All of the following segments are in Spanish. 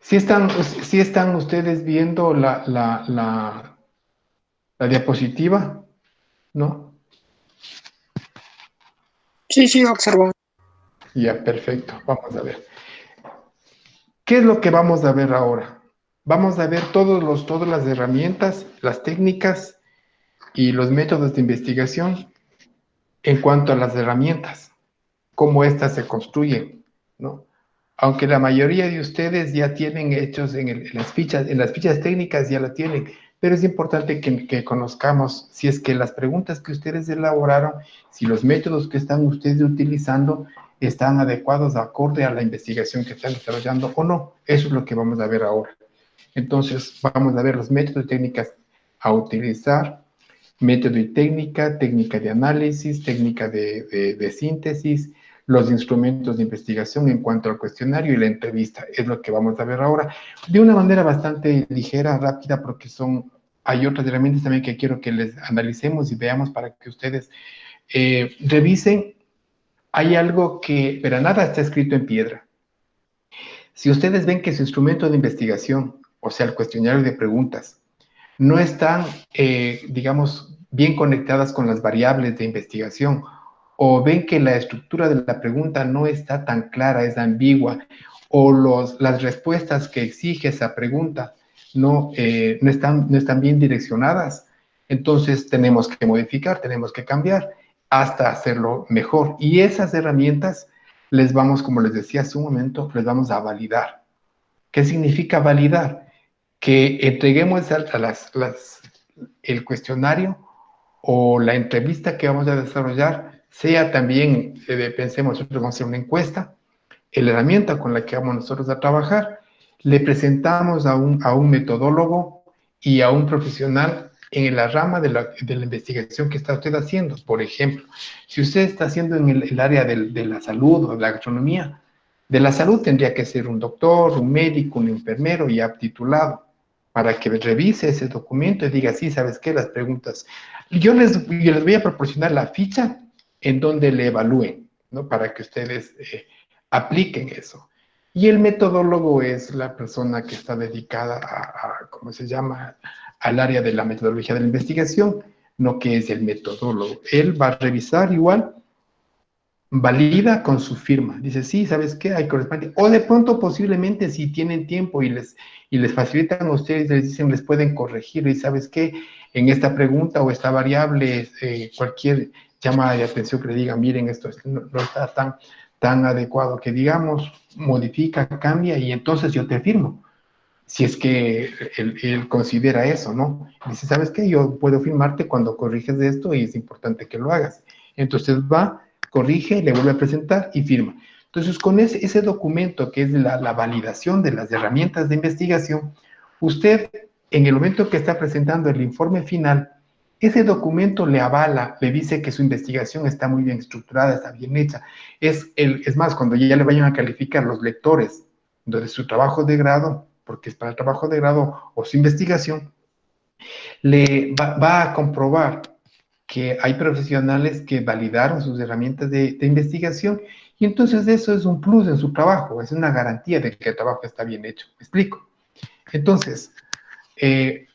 Sí están ustedes viendo la diapositiva, ¿no? Sí, sí, observo. Ya, perfecto. Vamos a ver. ¿Qué es lo que vamos a ver ahora? Vamos a ver todas las herramientas, las técnicas y los métodos de investigación en cuanto a las herramientas, cómo éstas se construyen, ¿no? Aunque la mayoría de ustedes ya tienen hechos en las fichas técnicas ya lo tienen, pero es importante que conozcamos si es que las preguntas que ustedes elaboraron, si los métodos que están ustedes utilizando están adecuados, acorde a la investigación que están desarrollando o no. Eso es lo que vamos a ver ahora. Entonces, vamos a ver los métodos y técnicas a utilizar, método y técnica, técnica de análisis, técnica de síntesis, los instrumentos de investigación en cuanto al cuestionario y la entrevista. Es lo que vamos a ver ahora de una manera bastante ligera, rápida, porque hay otras herramientas también que quiero que les analicemos y veamos para que ustedes revisen. Hay algo que, pero nada está escrito en piedra. Si ustedes ven que su instrumento de investigación, o sea, el cuestionario de preguntas, no están, digamos, bien conectadas con las variables de investigación, o ven que la estructura de la pregunta no está tan clara, es ambigua, o las respuestas que exige esa pregunta no están bien direccionadas, entonces tenemos que modificar, tenemos que cambiar hasta hacerlo mejor. Y esas herramientas les vamos, como les decía hace un momento, les vamos a validar. ¿Qué significa validar? Que entreguemos el cuestionario o la entrevista que vamos a desarrollar, sea también, pensemos, nosotros vamos a hacer una encuesta, la herramienta con la que vamos nosotros a trabajar, le presentamos a un metodólogo y a un profesional en la rama de la investigación que está usted haciendo. Por ejemplo, si usted está haciendo en el área de la salud o de la gastronomía, de la salud tendría que ser un doctor, un médico, un enfermero ya titulado para que revise ese documento y diga, sí, ¿sabes qué? Las preguntas. Yo les voy a proporcionar la ficha en donde le evalúen, ¿no? Para que ustedes apliquen eso. Y el metodólogo es la persona que está dedicada ¿cómo se llama? Al área de la metodología de la investigación, no que es el metodólogo. Él va a revisar igual, valida con su firma. Dice, sí, ¿sabes qué? Hay correspondiente. O de pronto, posiblemente, si tienen tiempo y les facilitan a ustedes, les dicen, les pueden corregir. Y ¿sabes qué? En esta pregunta o esta variable, cualquier llamada de atención que le diga, miren, esto no está tan adecuado que digamos, modifica, cambia y entonces yo te firmo. Si es que él considera eso, ¿no? Dice, ¿sabes qué? Yo puedo firmarte cuando corriges esto y es importante que lo hagas. Entonces va, corrige, le vuelve a presentar y firma. Entonces, con ese documento que es la validación de las herramientas de investigación, usted, en el momento que está presentando el informe final, ese documento le avala, le dice que su investigación está muy bien estructurada, está bien hecha. Es más, cuando ya le vayan a calificar los lectores de su trabajo de grado, porque es para el trabajo de grado o su investigación, va a comprobar que hay profesionales que validaron sus herramientas de investigación y entonces eso es un plus en su trabajo, es una garantía de que el trabajo está bien hecho. ¿Me explico? Entonces,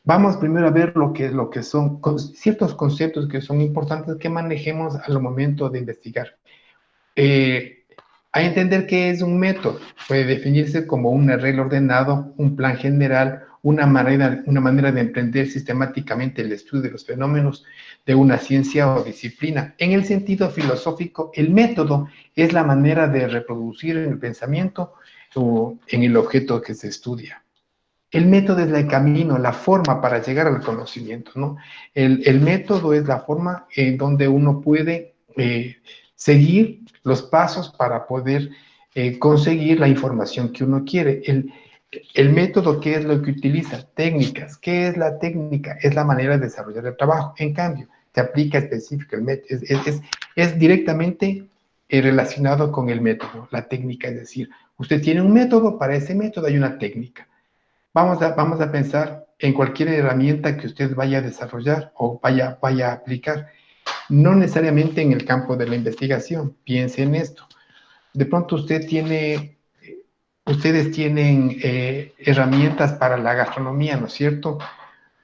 vamos primero a ver lo que son ciertos conceptos que son importantes que manejemos al momento de investigar. A entender que es un método, puede definirse como un arreglo ordenado, un plan general, una manera de emprender sistemáticamente el estudio de los fenómenos de una ciencia o disciplina. En el sentido filosófico, el método es la manera de reproducir el pensamiento o en el objeto que se estudia. El método es el camino, la forma para llegar al conocimiento, ¿no? El método es la forma en donde uno puede seguir los pasos para poder conseguir la información que uno quiere. El método, ¿qué es lo que utiliza? Técnicas. ¿Qué es la técnica? Es la manera de desarrollar el trabajo. En cambio, se aplica específico el método. Es directamente relacionado con el método, la técnica. Es decir, usted tiene un método, para ese método hay una técnica. Vamos a pensar en cualquier herramienta que usted vaya a desarrollar o vaya a aplicar. No necesariamente en el campo de la investigación. Piense en esto. De pronto usted tiene ustedes tienen herramientas para la gastronomía, ¿no es cierto?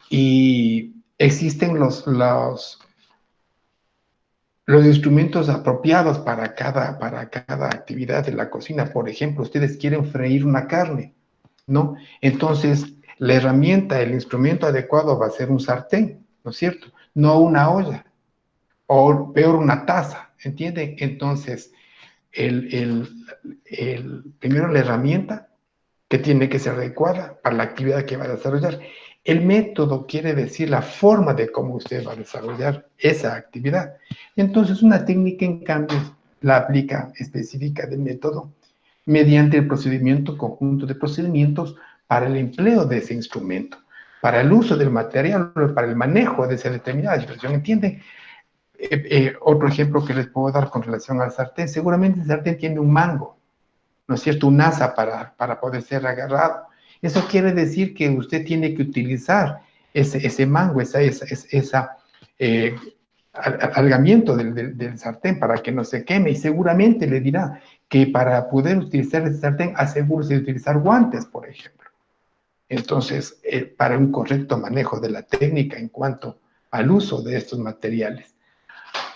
Y existen los instrumentos apropiados para cada actividad de la cocina. Por ejemplo, ustedes quieren freír una carne, ¿no? Entonces, la herramienta, el instrumento adecuado va a ser un sartén, ¿no es cierto? No una olla, o peor una taza, ¿entienden? Entonces, el, el, primero la herramienta que tiene que ser adecuada para la actividad que va a desarrollar. El método quiere decir la forma de cómo usted va a desarrollar esa actividad. Entonces, una técnica, en cambio, la aplica específica del método mediante el procedimiento, conjunto de procedimientos para el empleo de ese instrumento, para el uso del material, para el manejo de esa determinada situación. ¿Entienden? Otro ejemplo que les puedo dar con relación al sartén, seguramente el sartén tiene un mango, ¿no es cierto? Un asa para poder ser agarrado. Eso quiere decir que usted tiene que utilizar ese mango, eh, alargamiento del sartén para que no se queme, y seguramente le dirá que para poder utilizar ese sartén asegúrese de utilizar guantes, por ejemplo. Entonces, para un correcto manejo de la técnica en cuanto al uso de estos materiales.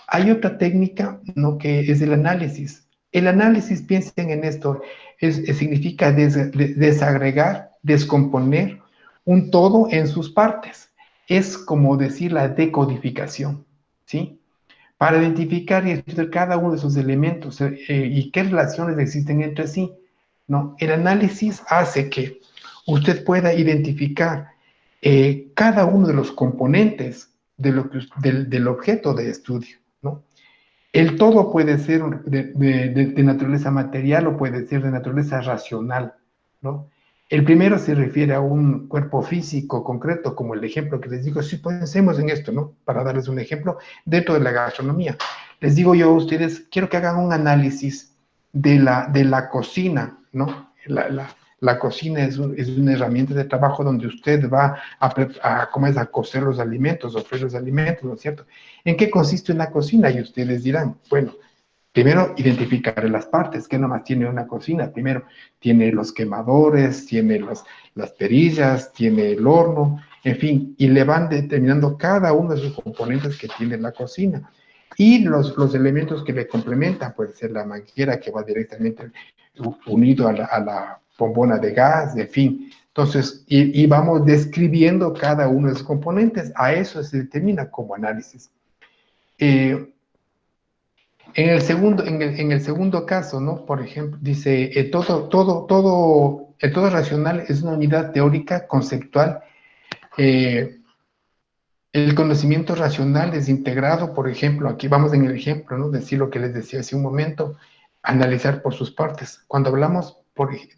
Hay otra técnica, ¿no?, que es el análisis. El análisis, piensen en esto, significa desagregar, descomponer un todo en sus partes. Es como decir la decodificación, ¿sí? Para identificar y estudiar cada uno de sus elementos y qué relaciones existen entre sí, ¿no? El análisis hace que usted pueda identificar cada uno de los componentes del objeto de estudio, ¿no? El todo puede ser de naturaleza material o puede ser de naturaleza racional, ¿no? El primero se refiere a un cuerpo físico concreto, como el ejemplo que les digo. Si pensemos en esto, ¿no? Para darles un ejemplo, dentro de la gastronomía. Les digo yo a ustedes, quiero que hagan un análisis de la cocina, ¿no? La cocina es una herramienta de trabajo donde usted va ¿cómo es?, a cocer los alimentos, a freír los alimentos, ¿no es cierto? ¿En qué consiste una cocina? Y ustedes dirán, bueno, primero identificar las partes, que nomás tiene una cocina. Primero tiene los quemadores, tiene las perillas, tiene el horno, en fin, y le van determinando cada uno de sus componentes que tiene la cocina. Y los elementos que le complementan, puede ser la manguera que va directamente unido a la bombona de gas, en fin. Entonces, y vamos describiendo cada uno de sus componentes. A eso se determina como análisis. En el segundo caso, ¿no? Por ejemplo, dice, el todo racional es una unidad teórica, conceptual. eh, el conocimiento racional es integrado, por ejemplo, aquí vamos en el ejemplo, ¿no? Decir lo que les decía hace un momento, analizar por sus partes. Cuando hablamos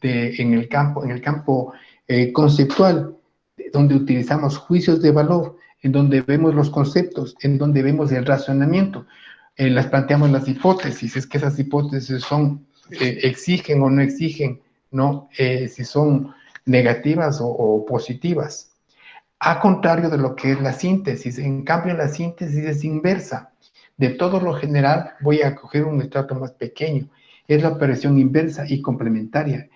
en el campo conceptual, donde utilizamos juicios de valor, en donde vemos los conceptos, en donde vemos el razonamiento, las planteamos las hipótesis, es que esas hipótesis exigen o no exigen, ¿no? Si son negativas o positivas. A contrario de lo que es la síntesis. En cambio, la síntesis es inversa. De todo lo general, voy a coger un estrato más pequeño. Es la operación inversa y complementaria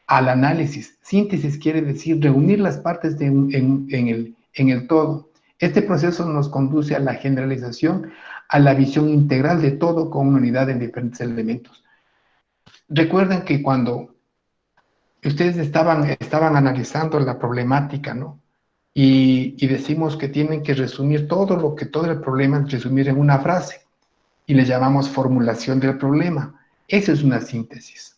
al análisis. Síntesis quiere decir reunir las partes en el todo. Este proceso nos conduce a la generalización, a la visión integral de todo con una unidad en diferentes elementos. Recuerden que cuando ustedes estaban analizando la problemática, ¿no? Y decimos que tienen que resumir todo el problema, resumir en una frase, y le llamamos formulación del problema. Esa es una síntesis.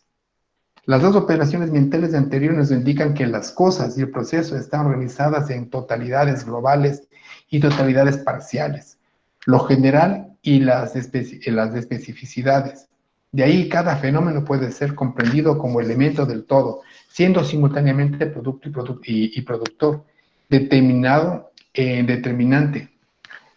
Las dos operaciones mentales anteriores nos indican que las cosas y el proceso están organizadas en totalidades globales y totalidades parciales, lo general y las especificidades. De ahí cada fenómeno puede ser comprendido como elemento del todo, siendo simultáneamente producto y productor, determinante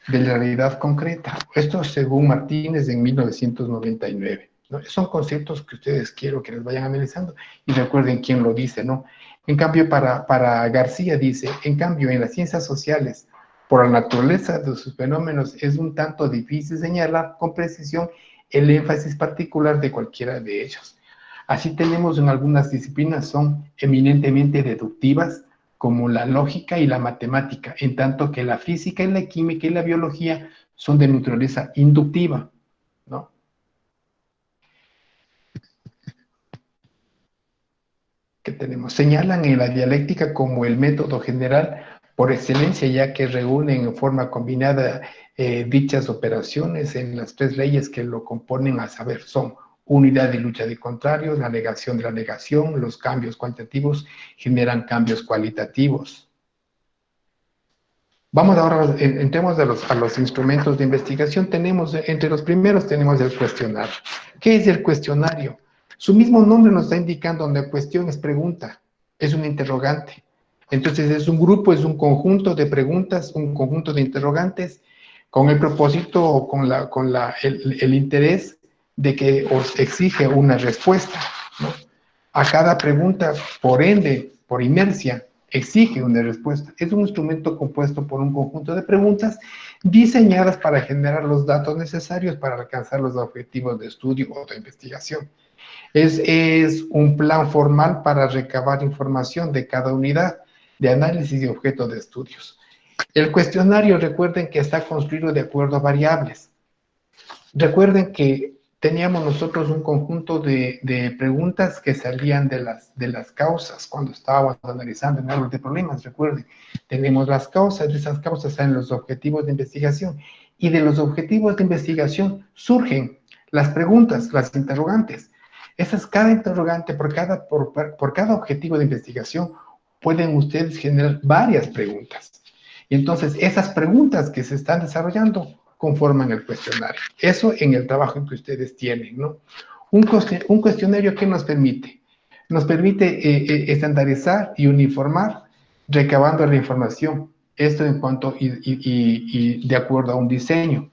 de la realidad concreta. Esto según Martínez en 1999. ¿No? Son conceptos que ustedes quiero que les vayan analizando y recuerden quién lo dice, ¿no? En cambio, para García dice, en cambio, en las ciencias sociales, por la naturaleza de sus fenómenos, es un tanto difícil señalar con precisión el énfasis particular de cualquiera de ellos. Así tenemos en algunas disciplinas, son eminentemente deductivas, como la lógica y la matemática, en tanto que la física y la química y la biología son de naturaleza inductiva, ¿no? Que tenemos. Señalan en la dialéctica como el método general por excelencia, ya que reúnen en forma combinada dichas operaciones en las tres leyes que lo componen, a saber, son unidad y lucha de contrarios, la negación de la negación, los cambios cuantitativos generan cambios cualitativos. Vamos ahora, entremos a los instrumentos de investigación. Tenemos, entre los primeros tenemos el cuestionario. ¿Qué es el cuestionario? Su mismo nombre nos está indicando donde cuestión es pregunta, es un interrogante. Entonces es un grupo, es un conjunto de preguntas, un conjunto de interrogantes, con el propósito o el interés de que os exige una respuesta, ¿no? A cada pregunta, por ende, por inercia, exige una respuesta. Es un instrumento compuesto por un conjunto de preguntas diseñadas para generar los datos necesarios para alcanzar los objetivos de estudio o de investigación. Es un plan formal para recabar información de cada unidad de análisis y objeto de estudios. El cuestionario, recuerden que está construido de acuerdo a variables. Recuerden que teníamos nosotros un conjunto de preguntas que salían de las causas cuando estábamos analizando en árbol de problemas. Recuerden, tenemos las causas, de esas causas salen los objetivos de investigación, y de los objetivos de investigación surgen las preguntas, las interrogantes. Esas, cada interrogante, por cada objetivo de investigación, pueden ustedes generar varias preguntas. Y entonces, esas preguntas que se están desarrollando conforman el cuestionario. Eso en el trabajo que ustedes tienen, ¿no? Un cuestionario que nos permite. Nos permite estandarizar y uniformar, recabando la información. Esto en cuanto y de acuerdo a un diseño,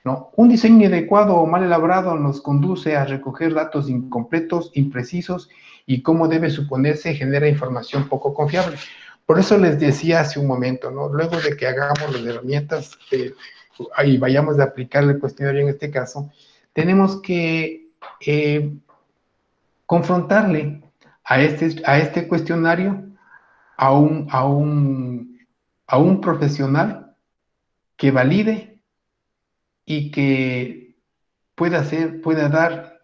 ¿no? Un diseño inadecuado o mal elaborado nos conduce a recoger datos incompletos, imprecisos, y como debe suponerse, genera información poco confiable. Por eso les decía hace un momento, ¿no? Luego de que hagamos las herramientas y vayamos a aplicar el cuestionario en este caso, tenemos que confrontarle a este cuestionario a un profesional que valide y que pueda dar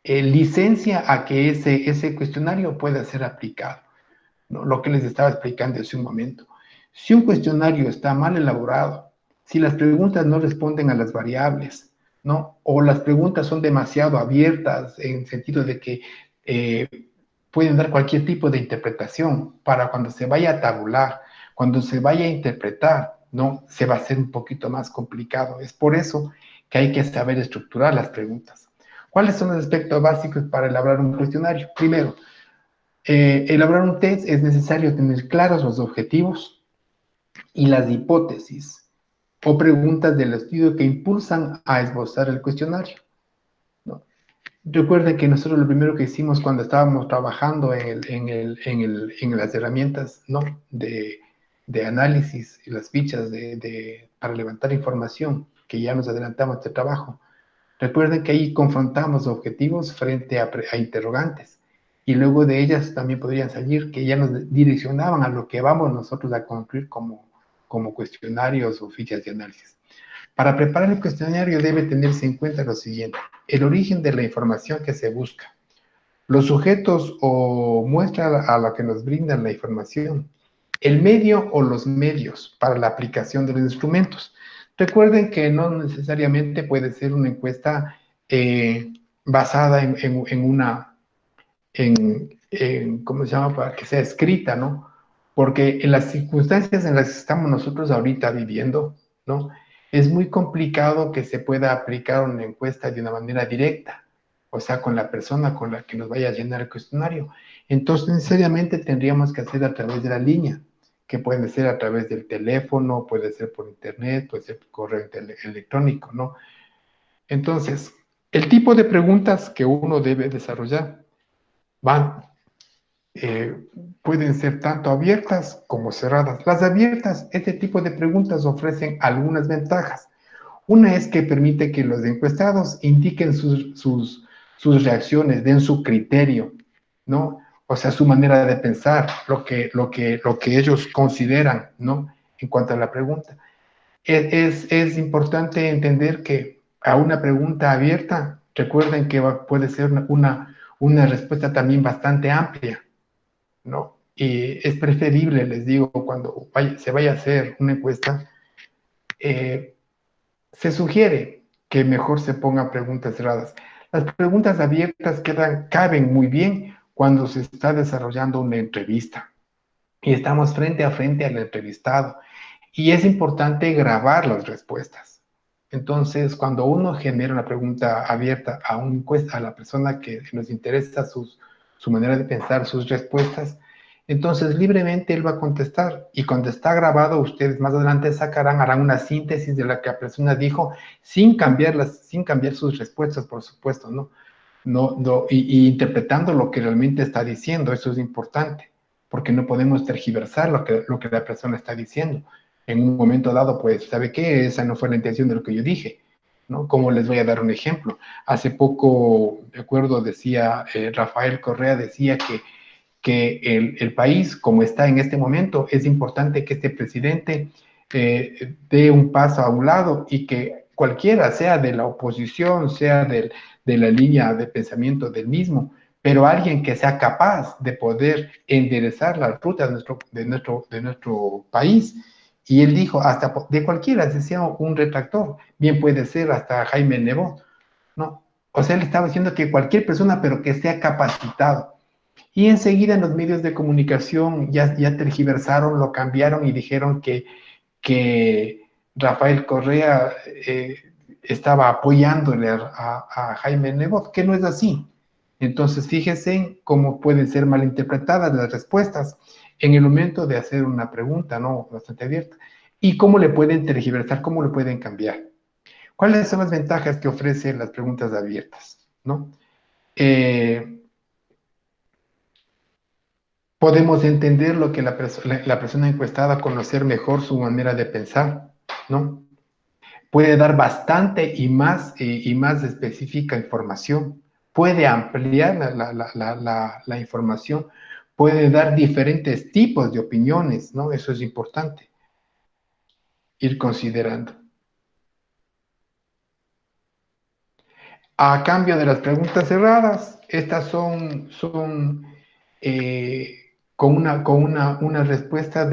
licencia a que ese cuestionario pueda ser aplicado, ¿no? Lo que les estaba explicando hace un momento. Si un cuestionario está mal elaborado, si las preguntas no responden a las variables, ¿no? O las preguntas son demasiado abiertas en el sentido de que pueden dar cualquier tipo de interpretación para cuando se vaya a tabular, cuando se vaya a interpretar, ¿no? Se va a hacer un poquito más complicado. Es por eso que hay que saber estructurar las preguntas. ¿Cuáles son los aspectos básicos para elaborar un cuestionario? Primero, elaborar un test es necesario tener claros los objetivos y las hipótesis o preguntas del estudio que impulsan a esbozar el cuestionario, ¿no? Recuerden que nosotros lo primero que hicimos cuando estábamos trabajando en las herramientas, ¿no? de análisis y las fichas para levantar información, que ya nos adelantamos este trabajo. Recuerden que ahí confrontamos objetivos frente a interrogantes, y luego de ellas también podrían salir que ya nos direccionaban a lo que vamos nosotros a concluir como cuestionarios o fichas de análisis. Para preparar el cuestionario debe tenerse en cuenta lo siguiente: el origen de la información que se busca, los sujetos o muestra a la que nos brindan la información, el medio o los medios para la aplicación de los instrumentos. Recuerden que no necesariamente puede ser una encuesta basada ¿cómo se llama? Para que sea escrita, ¿no? Porque en las circunstancias en las que estamos nosotros ahorita viviendo, ¿no? Es muy complicado que se pueda aplicar una encuesta de una manera directa, o sea, con la persona con la que nos vaya a llenar el cuestionario. Entonces, necesariamente tendríamos que hacer a través de la línea, que puede ser a través del teléfono, puede ser por internet, puede ser por correo electrónico, ¿no? Entonces, el tipo de preguntas que uno debe desarrollar van pueden ser tanto abiertas como cerradas. Las abiertas, este tipo de preguntas ofrecen algunas ventajas. Una es que permite que los encuestados indiquen sus reacciones, den su criterio, ¿no? O sea, su manera de pensar, lo que ellos consideran, ¿no? En cuanto a la pregunta. Es importante entender que a una pregunta abierta, recuerden que puede ser una respuesta también bastante amplia, ¿no? Y es preferible, les digo, cuando se vaya a hacer una encuesta, eh, se sugiere que mejor se pongan preguntas cerradas. Las preguntas abiertas caben muy bien cuando se está desarrollando una entrevista y estamos frente a frente al entrevistado. Y es importante grabar las respuestas. Entonces, cuando uno genera una pregunta abierta a la persona que nos interesa su manera de pensar, sus respuestas, entonces libremente él va a contestar. Y cuando está grabado, ustedes más adelante harán una síntesis de lo que la persona dijo sin cambiar sus respuestas, por supuesto, ¿no? Y interpretando lo que realmente está diciendo, eso es importante, porque no podemos tergiversar lo que la persona está diciendo. En un momento dado, pues, ¿sabe qué? Esa no fue la intención de lo que yo dije, ¿no? Como les voy a dar un ejemplo. Hace poco, de acuerdo, decía Rafael Correa, decía que el país, como está en este momento, es importante que este presidente dé un paso a un lado y que cualquiera, sea de la oposición, sea de la línea de pensamiento del mismo, pero alguien que sea capaz de poder enderezar la ruta de nuestro país. Y él dijo, hasta de cualquiera, si sea un retractor, bien puede ser hasta Jaime Nebot, ¿no? O sea, él estaba diciendo que cualquier persona, pero que sea capacitado. Y enseguida en los medios de comunicación ya tergiversaron, lo cambiaron y dijeron que Rafael Correa estaba apoyándole a Jaime Nebot, que no es así. Entonces, fíjense cómo pueden ser malinterpretadas las respuestas en el momento de hacer una pregunta, ¿no? Bastante abierta. Y cómo le pueden tergiversar, cómo le pueden cambiar. ¿Cuáles son las ventajas que ofrecen las preguntas abiertas, ¿no? Eh, Podemos entender lo que la persona encuestada, conocer mejor su manera de pensar, ¿no? Puede dar bastante y más específica información, puede ampliar la información, puede dar diferentes tipos de opiniones, ¿no? Eso es importante ir considerando. A cambio de las preguntas cerradas, estas son una respuesta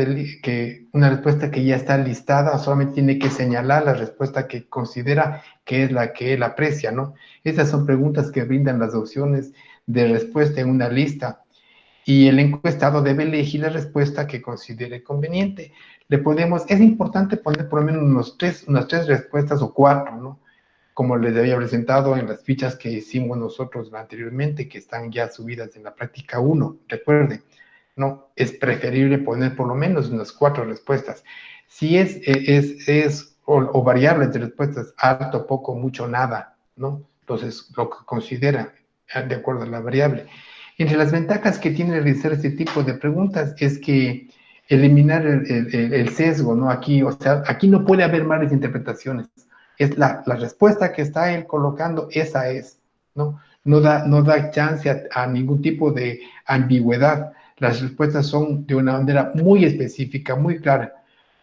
una respuesta que ya está listada, solamente tiene que señalar la respuesta que considera que es la que él aprecia, ¿no? Estas son preguntas que brindan las opciones de respuesta en una lista y el encuestado debe elegir la respuesta que considere conveniente. Es importante poner por lo menos unas tres respuestas o cuatro, ¿no? Como les había presentado en las fichas que hicimos nosotros anteriormente, que están ya subidas en la práctica 1. Recuerden, no, es preferible poner por lo menos unas cuatro respuestas. Si o variables de respuestas, alto, poco, mucho, nada, ¿no? Entonces, lo que considera de acuerdo a la variable. Entre las ventajas que tiene realizar este tipo de preguntas es que eliminar el sesgo, ¿no? Aquí, o sea, aquí no puede haber malas interpretaciones. Es la respuesta que está él colocando, esa es, ¿no? No da chance a ningún tipo de ambigüedad. Las respuestas son de una manera muy específica, muy clara.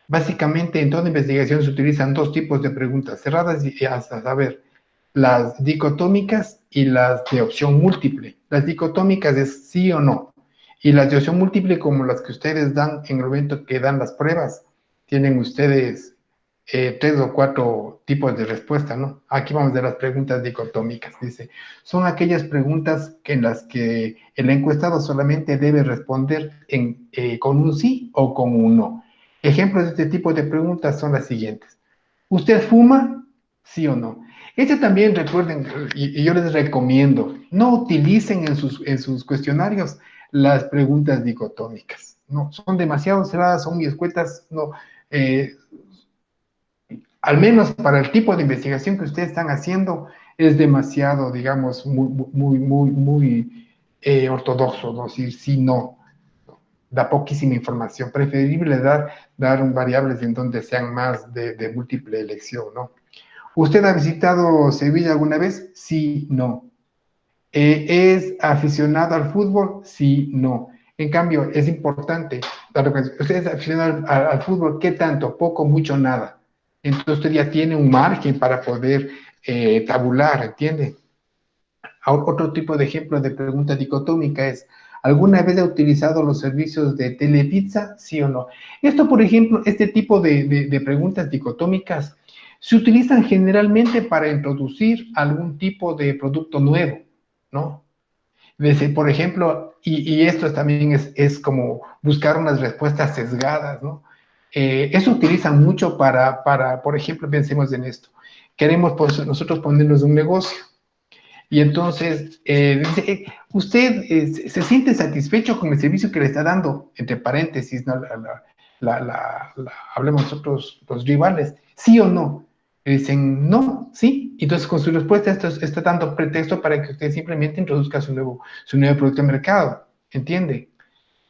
Básicamente, en toda investigación se utilizan dos tipos de preguntas cerradas y hasta saber, las dicotómicas y las de opción múltiple. Las dicotómicas es sí o no. Y las de opción múltiple, como las que ustedes dan en el momento que dan las pruebas, tienen ustedes tres o cuatro tipos de respuesta, ¿no? Aquí vamos a ver las preguntas dicotómicas. Dice, son aquellas preguntas en las que el encuestado solamente debe responder con un sí o con un no. Ejemplos de este tipo de preguntas son las siguientes. ¿Usted fuma? ¿Sí o no? Este también recuerden, y yo les recomiendo, no utilicen en sus cuestionarios las preguntas dicotómicas. No, son demasiado cerradas, son muy escuetas, no, eh, al menos para el tipo de investigación que ustedes están haciendo, es demasiado, digamos, muy ortodoxo, ¿no? Decir sí, no, da poquísima información. Preferible dar variables en donde sean más de múltiple elección, ¿no? ¿Usted ha visitado Sevilla alguna vez? Sí, no. ¿Es aficionado al fútbol? Sí, no. En cambio, es importante, usted es aficionado al fútbol, ¿qué tanto? Poco, mucho, nada. Entonces usted ya tiene un margen para poder tabular, ¿entiende? Otro tipo de ejemplo de pregunta dicotómica es, ¿alguna vez ha utilizado los servicios de Telepizza? ¿Sí o no? Esto, por ejemplo, este tipo de preguntas dicotómicas se utilizan generalmente para introducir algún tipo de producto nuevo, ¿no? Desde, por ejemplo, y esto también es como buscar unas respuestas sesgadas, ¿no? Eso utilizan mucho por ejemplo, pensemos en esto. Queremos pues, nosotros ponernos un negocio. Y entonces, dice, ¿usted se siente satisfecho con el servicio que le está dando? Entre paréntesis, ¿no? Hablemos nosotros, los rivales, ¿sí o no? Y dicen, no, sí. Entonces, con su respuesta, esto está dando pretexto para que usted simplemente introduzca su nuevo producto al mercado. ¿Entiende?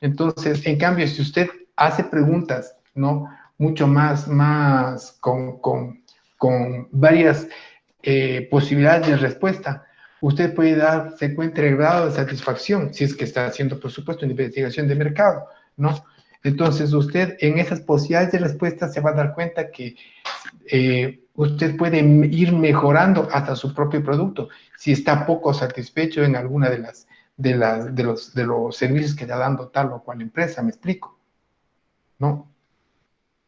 Entonces, en cambio, si usted hace preguntas, ¿no? Mucho más con varias posibilidades de respuesta, usted puede darse cuenta del grado de satisfacción, si es que está haciendo, por supuesto, una investigación de mercado, ¿no? Entonces, usted en esas posibilidades de respuesta se va a dar cuenta que usted puede ir mejorando hasta su propio producto si está poco satisfecho en alguna de los servicios que está dando tal o cual empresa, me explico, ¿no?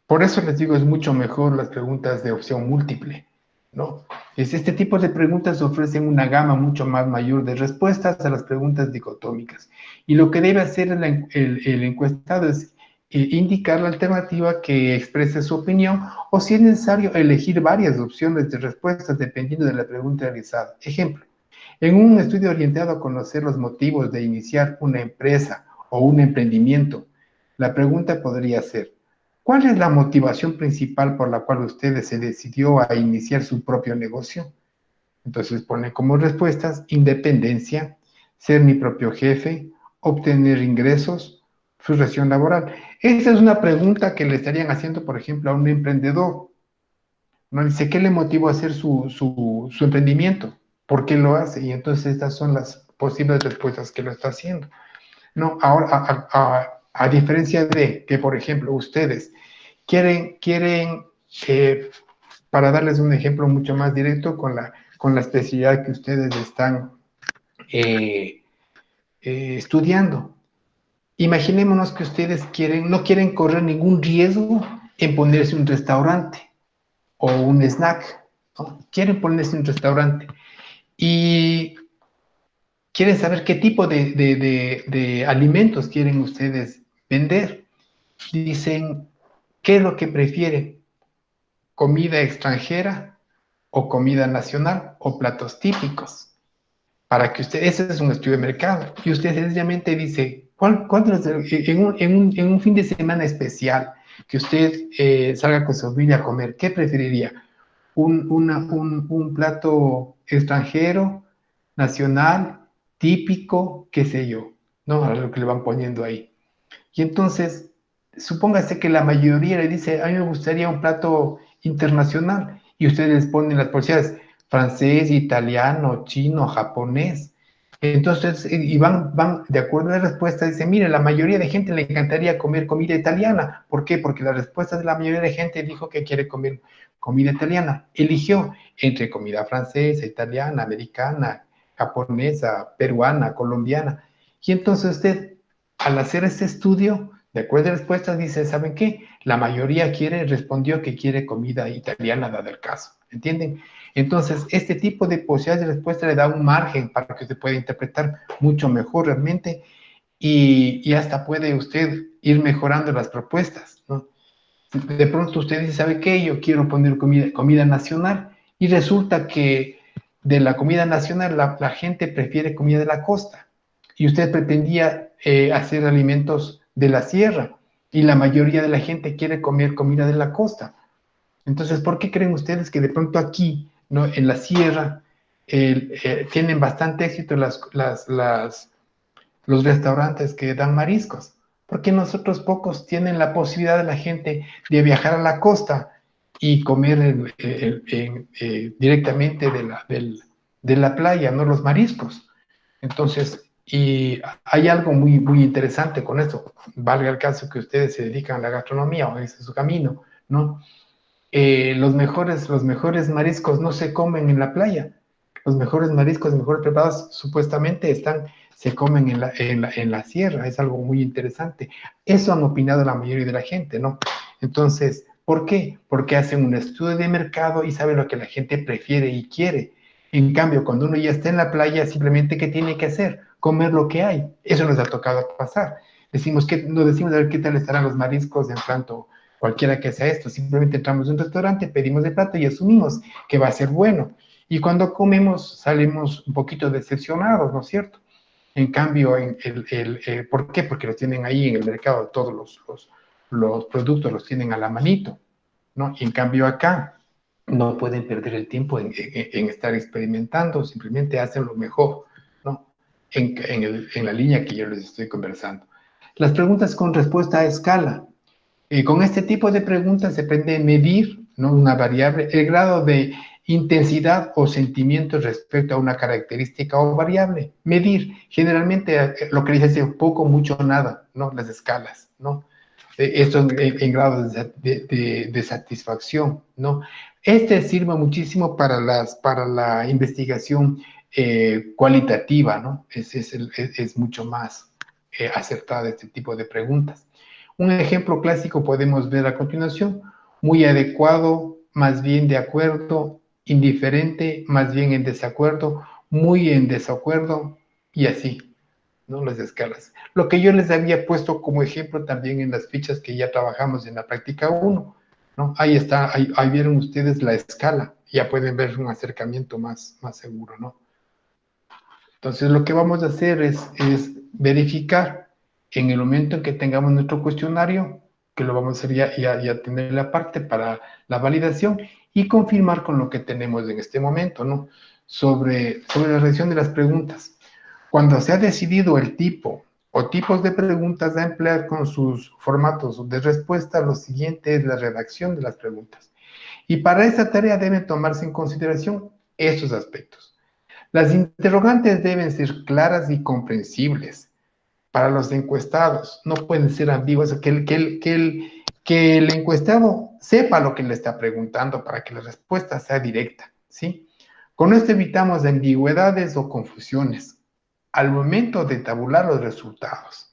Por eso les digo, es mucho mejor las preguntas de opción múltiple, ¿no? Este tipo de preguntas ofrecen una gama mucho más mayor de respuestas a las preguntas dicotómicas. Y lo que debe hacer el encuestado es indicar la alternativa que exprese su opinión o, si es necesario, elegir varias opciones de respuestas dependiendo de la pregunta realizada. Ejemplo, en un estudio orientado a conocer los motivos de iniciar una empresa o un emprendimiento, la pregunta podría ser, ¿cuál es la motivación principal por la cual usted se decidió a iniciar su propio negocio? Entonces pone como respuestas independencia, ser mi propio jefe, obtener ingresos, frustración laboral. Esta es una pregunta que le estarían haciendo, por ejemplo, a un emprendedor. ¿No? Dice, ¿qué le motivó a hacer su emprendimiento? ¿Por qué lo hace? Y entonces estas son las posibles respuestas que lo está haciendo. No, ahora, a diferencia de que, por ejemplo, ustedes quieren para darles un ejemplo mucho más directo con la especialidad que ustedes están eh, estudiando. Imaginémonos que ustedes no quieren correr ningún riesgo en ponerse un restaurante o un snack, ¿no? Quieren ponerse un restaurante y quieren saber qué tipo de alimentos quieren ustedes vender. Dicen, ¿qué es lo que prefieren? ¿Comida extranjera o comida nacional o platos típicos? Para que usted, ese es un estudio de mercado. Y usted sencillamente dice, en un fin de semana especial, que usted salga con su familia a comer, ¿qué preferiría? Un plato extranjero, nacional, típico, qué sé yo, ¿no? A lo que le van poniendo ahí. Y entonces, supóngase que la mayoría le dice, a mí me gustaría un plato internacional, y ustedes les ponen las posibilidades, francés, italiano, chino, japonés. Entonces, y van de acuerdo a la respuesta, dice, mire, la mayoría de gente le encantaría comer comida italiana. ¿Por qué? Porque la respuesta de la mayoría de gente dijo que quiere comer comida italiana. Eligió entre comida francesa, italiana, americana, japonesa, peruana, colombiana. Y entonces usted, al hacer este estudio, de acuerdo a la respuesta, dice, ¿saben qué? La mayoría respondió que quiere comida italiana, dado el caso. ¿Entienden? Entonces, este tipo de posibilidades de respuesta le da un margen para que usted pueda interpretar mucho mejor realmente y hasta puede usted ir mejorando las propuestas, ¿no? De pronto usted dice, ¿sabe qué? Yo quiero poner comida nacional y resulta que de la comida nacional la gente prefiere comida de la costa y usted pretendía hacer alimentos de la sierra y la mayoría de la gente quiere comer comida de la costa. Entonces, ¿por qué creen ustedes que de pronto aquí, ¿no? En la sierra, tienen bastante éxito los restaurantes que dan mariscos? Porque nosotros pocos tienen la posibilidad de la gente de viajar a la costa y comer directamente de la playa, no los mariscos. Entonces, y hay algo muy, muy interesante con esto. Valga el caso que ustedes se dedican a la gastronomía o ese es su camino, ¿no? Los mejores mariscos no se comen en la playa. Los mejores mariscos, mejor preparados, supuestamente se comen en la sierra. Es algo muy interesante. Eso han opinado la mayoría de la gente, ¿no? Entonces, ¿por qué? Porque hacen un estudio de mercado y saben lo que la gente prefiere y quiere. En cambio, cuando uno ya está en la playa, simplemente, ¿qué tiene que hacer? Comer lo que hay. Eso nos ha tocado pasar. No decimos a ver qué tal estarán los mariscos en tanto cualquiera que sea esto, simplemente entramos a un restaurante, pedimos el plato y asumimos que va a ser bueno. Y cuando comemos salimos un poquito decepcionados, ¿no es cierto? En cambio, ¿por qué? Porque los tienen ahí en el mercado, todos los productos los tienen a la manito, ¿no? Y en cambio acá no pueden perder el tiempo en estar experimentando, simplemente hacen lo mejor, ¿no? En la línea que yo les estoy conversando. Las preguntas con respuesta a escala. Con este tipo de preguntas se pretende medir, ¿no? Una variable, el grado de intensidad o sentimiento respecto a una característica o variable. Medir, generalmente lo que dice es poco, mucho, nada, ¿no? Las escalas, ¿no? Esto en grados de satisfacción, ¿no? Este sirve muchísimo para la investigación cualitativa, ¿no? Es mucho más acertada este tipo de preguntas. Un ejemplo clásico podemos ver a continuación: muy adecuado, más bien de acuerdo, indiferente, más bien en desacuerdo, muy en desacuerdo, y así, ¿no? Las escalas. Lo que yo les había puesto como ejemplo también en las fichas que ya trabajamos en la práctica 1, ¿no? Ahí está, ahí vieron ustedes la escala, ya pueden ver un acercamiento más seguro, ¿no? Entonces, lo que vamos a hacer es verificar en el momento en que tengamos nuestro cuestionario, que lo vamos a hacer ya tener la parte para la validación y confirmar con lo que tenemos en este momento, ¿no? Sobre la redacción de las preguntas. Cuando se ha decidido el tipo o tipos de preguntas a emplear con sus formatos de respuesta, lo siguiente es la redacción de las preguntas. Y para esta tarea deben tomarse en consideración estos aspectos. Las interrogantes deben ser claras y comprensibles para los encuestados. No pueden ser ambiguas, que el encuestado sepa lo que le está preguntando para que la respuesta sea directa, ¿sí? Con esto evitamos ambigüedades o confusiones al momento de tabular los resultados.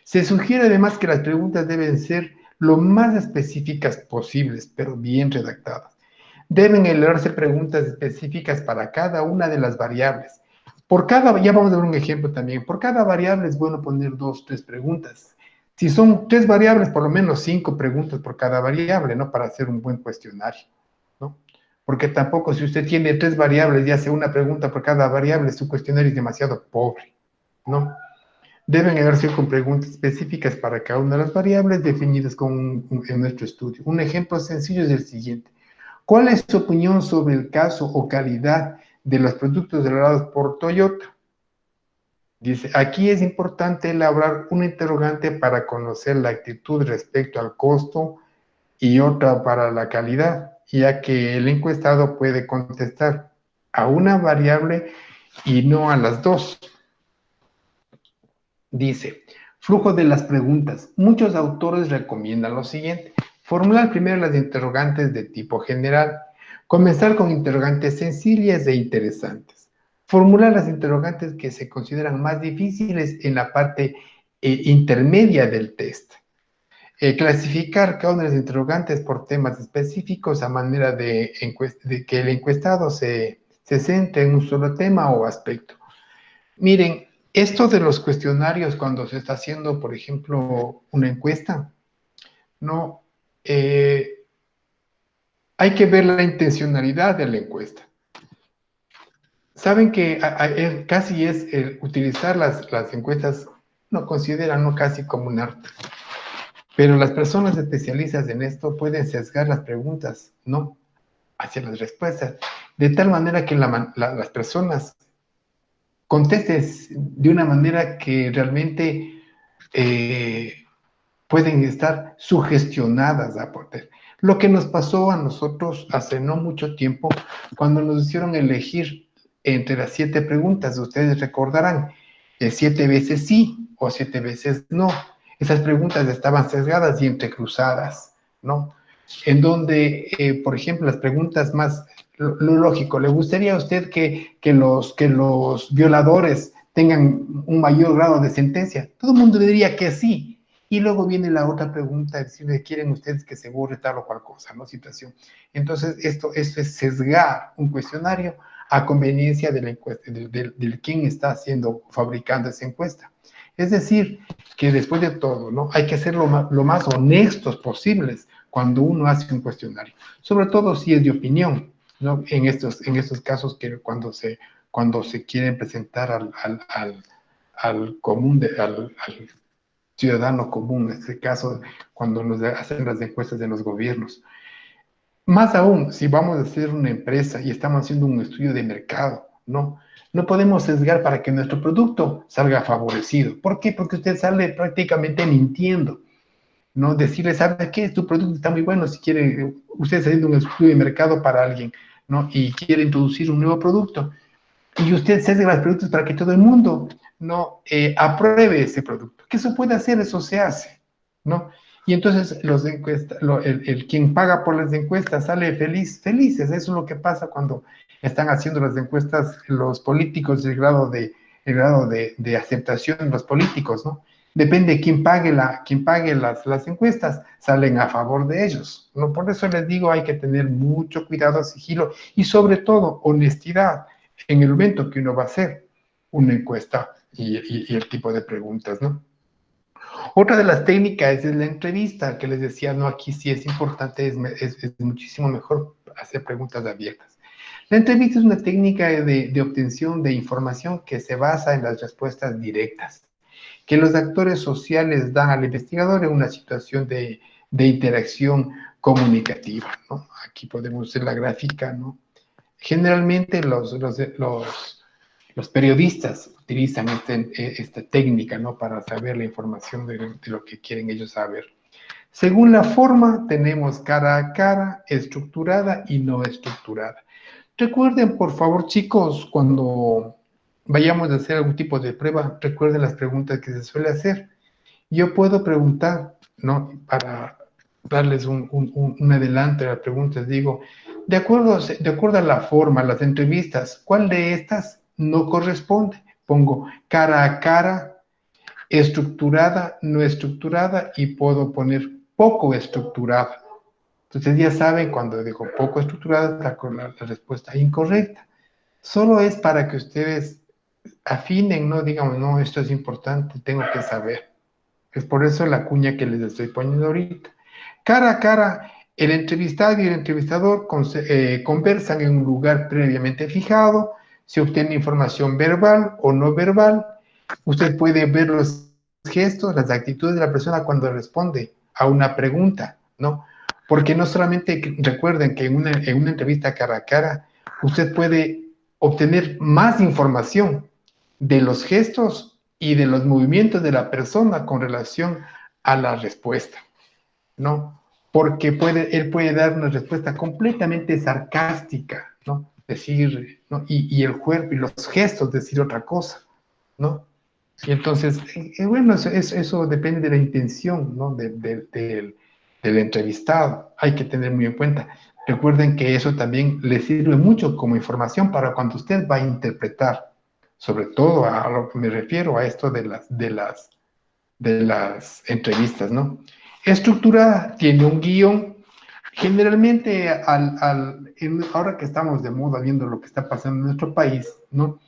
Se sugiere además que las preguntas deben ser lo más específicas posibles, pero bien redactadas. Deben elaborarse preguntas específicas para cada una de las variables. Ya vamos a ver un ejemplo también. Por cada variable es bueno poner 2, 3 preguntas. Si son 3 variables, por lo menos 5 preguntas por cada variable, ¿no? Para hacer un buen cuestionario, ¿no? Porque tampoco, si usted tiene 3 variables y hace una pregunta por cada variable, su cuestionario es demasiado pobre, ¿no? Deben hacerse con preguntas específicas para cada una de las variables definidas en nuestro estudio. Un ejemplo sencillo es el siguiente. ¿Cuál es su opinión sobre el caso o calidad de los productos elaborados por Toyota? Dice, aquí es importante elaborar una interrogante para conocer la actitud respecto al costo y otra para la calidad, ya que el encuestado puede contestar a una variable y no a las dos. Dice, flujo de las preguntas. Muchos autores recomiendan lo siguiente: formular primero las interrogantes de tipo general, comenzar con interrogantes sencillas e interesantes, formular las interrogantes que se consideran más difíciles en la parte intermedia del test, clasificar cada una de las interrogantes por temas específicos a manera de que el encuestado se centre en un solo tema o aspecto. Miren, esto de los cuestionarios cuando se está haciendo, por ejemplo, una encuesta, no, hay que ver la intencionalidad de la encuesta. Saben que casi es utilizar las encuestas, no consideran no casi como un arte, pero las personas especialistas en esto pueden sesgar las preguntas, ¿no? Hacia las respuestas, de tal manera que las personas contestes de una manera que realmente pueden estar sugestionadas a poder. Lo que nos pasó a nosotros hace no mucho tiempo, cuando nos hicieron elegir entre las 7 preguntas. Ustedes recordarán, 7 veces sí o 7 veces no. Esas preguntas estaban sesgadas y entrecruzadas, ¿no? En donde, por ejemplo, las preguntas más, lo lógico, ¿le gustaría a usted que los violadores tengan un mayor grado de sentencia? Todo el mundo diría que sí. Y luego viene la otra pregunta, decirle, ¿quieren ustedes que se borre tal o cual cosa, no? Situación. Entonces, esto es sesgar un cuestionario a conveniencia de la encuesta, del quien está fabricando esa encuesta. Es decir, que después de todo, ¿no? Hay que ser lo más honestos posibles cuando uno hace un cuestionario, sobre todo si es de opinión, ¿no? En estos casos que cuando se quieren presentar al común, al ciudadano común, en este caso, cuando nos hacen las encuestas de los gobiernos. Más aún, si vamos a hacer una empresa y estamos haciendo un estudio de mercado, ¿no? No podemos sesgar para que nuestro producto salga favorecido. ¿Por qué? Porque usted sale prácticamente mintiendo, ¿no? Decirle, ¿sabe qué? Tu producto está muy bueno. Si quiere, usted está haciendo un estudio de mercado para alguien, ¿no? Y quiere introducir un nuevo producto. Y usted sesga los productos para que todo el mundo no apruebe ese producto. ¿Qué se puede hacer? Eso se hace, ¿no? Y entonces quien paga por las encuestas sale felices. Eso es lo que pasa cuando están haciendo las encuestas los políticos, el grado de aceptación de los políticos, ¿no? Depende de quién pague las encuestas, salen a favor de ellos, ¿no? Por eso les digo, hay que tener mucho cuidado, sigilo y sobre todo honestidad en el momento que uno va a hacer una encuesta y el tipo de preguntas, ¿no? Otra de las técnicas es la entrevista, que les decía, no, aquí sí es importante, es muchísimo mejor hacer preguntas abiertas. La entrevista es una técnica de obtención de información que se basa en las respuestas directas, que los actores sociales dan al investigador en una situación de interacción comunicativa, ¿no? Aquí podemos ver la gráfica, ¿no? Generalmente los periodistas utilizan esta técnica, ¿no? Para saber la información de lo que quieren ellos saber. Según la forma, tenemos cara a cara, estructurada y no estructurada. Recuerden, por favor, chicos, cuando vayamos a hacer algún tipo de prueba, recuerden las preguntas que se suele hacer. Yo puedo preguntar, ¿no? Para darles un adelanto a las preguntas, digo, de acuerdo a la forma, las entrevistas, ¿cuál de estas no corresponde? Pongo cara a cara, estructurada, no estructurada y puedo poner poco estructurada. Entonces ya saben, cuando digo poco estructurada, la respuesta incorrecta. Solo es para que ustedes afinen, no digamos, no, esto es importante, tengo que saber. Es por eso la cuña que les estoy poniendo ahorita. Cara a cara, el entrevistado y el entrevistador conversan en un lugar previamente fijado, se obtiene información verbal o no verbal. Usted puede ver los gestos, las actitudes de la persona cuando responde a una pregunta, ¿no? Porque no solamente recuerden que en una entrevista cara a cara, usted puede obtener más información de los gestos y de los movimientos de la persona con relación a la respuesta, ¿no? Porque él puede dar una respuesta completamente sarcástica, ¿no? Decir, ¿no? Y el cuerpo y los gestos decir otra cosa, ¿no? Y entonces, bueno, eso depende de la intención, ¿no? Del entrevistado. Hay que tener muy en cuenta. Recuerden que eso también le sirve mucho como información para cuando usted va a interpretar, sobre todo a lo que me refiero a esto de las entrevistas, ¿no? Estructurada, tiene un guión. Generalmente, ahora que estamos de moda viendo lo que está pasando en nuestro país, ¿no?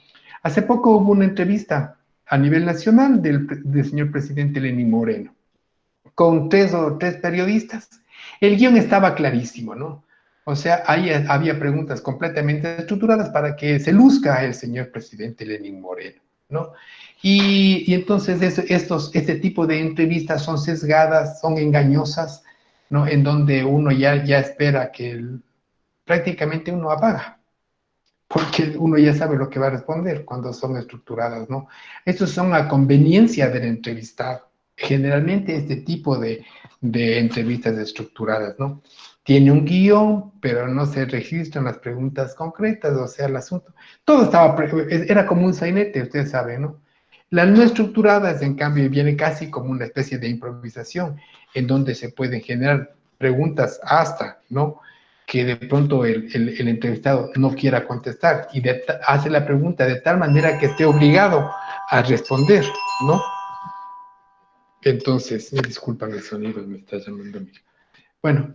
Hace poco hubo una entrevista a nivel nacional del señor presidente Lenín Moreno, con tres periodistas. El guión estaba clarísimo, ¿no? O sea, ahí había preguntas completamente estructuradas para que se luzca el señor presidente Lenín Moreno, ¿no? Y entonces este tipo de entrevistas son sesgadas, son engañosas, ¿no? En donde uno ya espera que prácticamente uno apaga, porque uno ya sabe lo que va a responder cuando son estructuradas, ¿no? Estos son a conveniencia del entrevistado, generalmente este tipo de entrevistas estructuradas, ¿no? Tiene un guión, pero no se registran las preguntas concretas, o sea, el asunto. Todo era como un sainete, ustedes saben, ¿no? Las no estructuradas, en cambio, viene casi como una especie de improvisación, en donde se pueden generar preguntas hasta, ¿no? Que de pronto el entrevistado no quiera contestar y hace la pregunta de tal manera que esté obligado a responder, ¿no? Entonces, me disculpan el sonido, me está llamando. Bueno,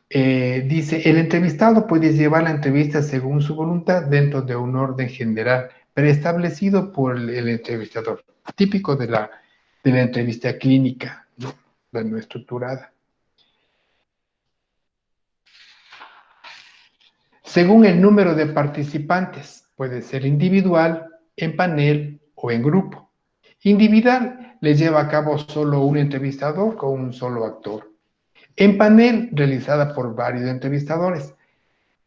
dice, el entrevistado puede llevar la entrevista según su voluntad dentro de un orden general preestablecido por el entrevistador, típico de la entrevista clínica, ¿no? La no estructurada. Según el número de participantes, puede ser individual, en panel o en grupo. Individual le lleva a cabo solo un entrevistador con un solo actor. En panel, realizada por varios entrevistadores.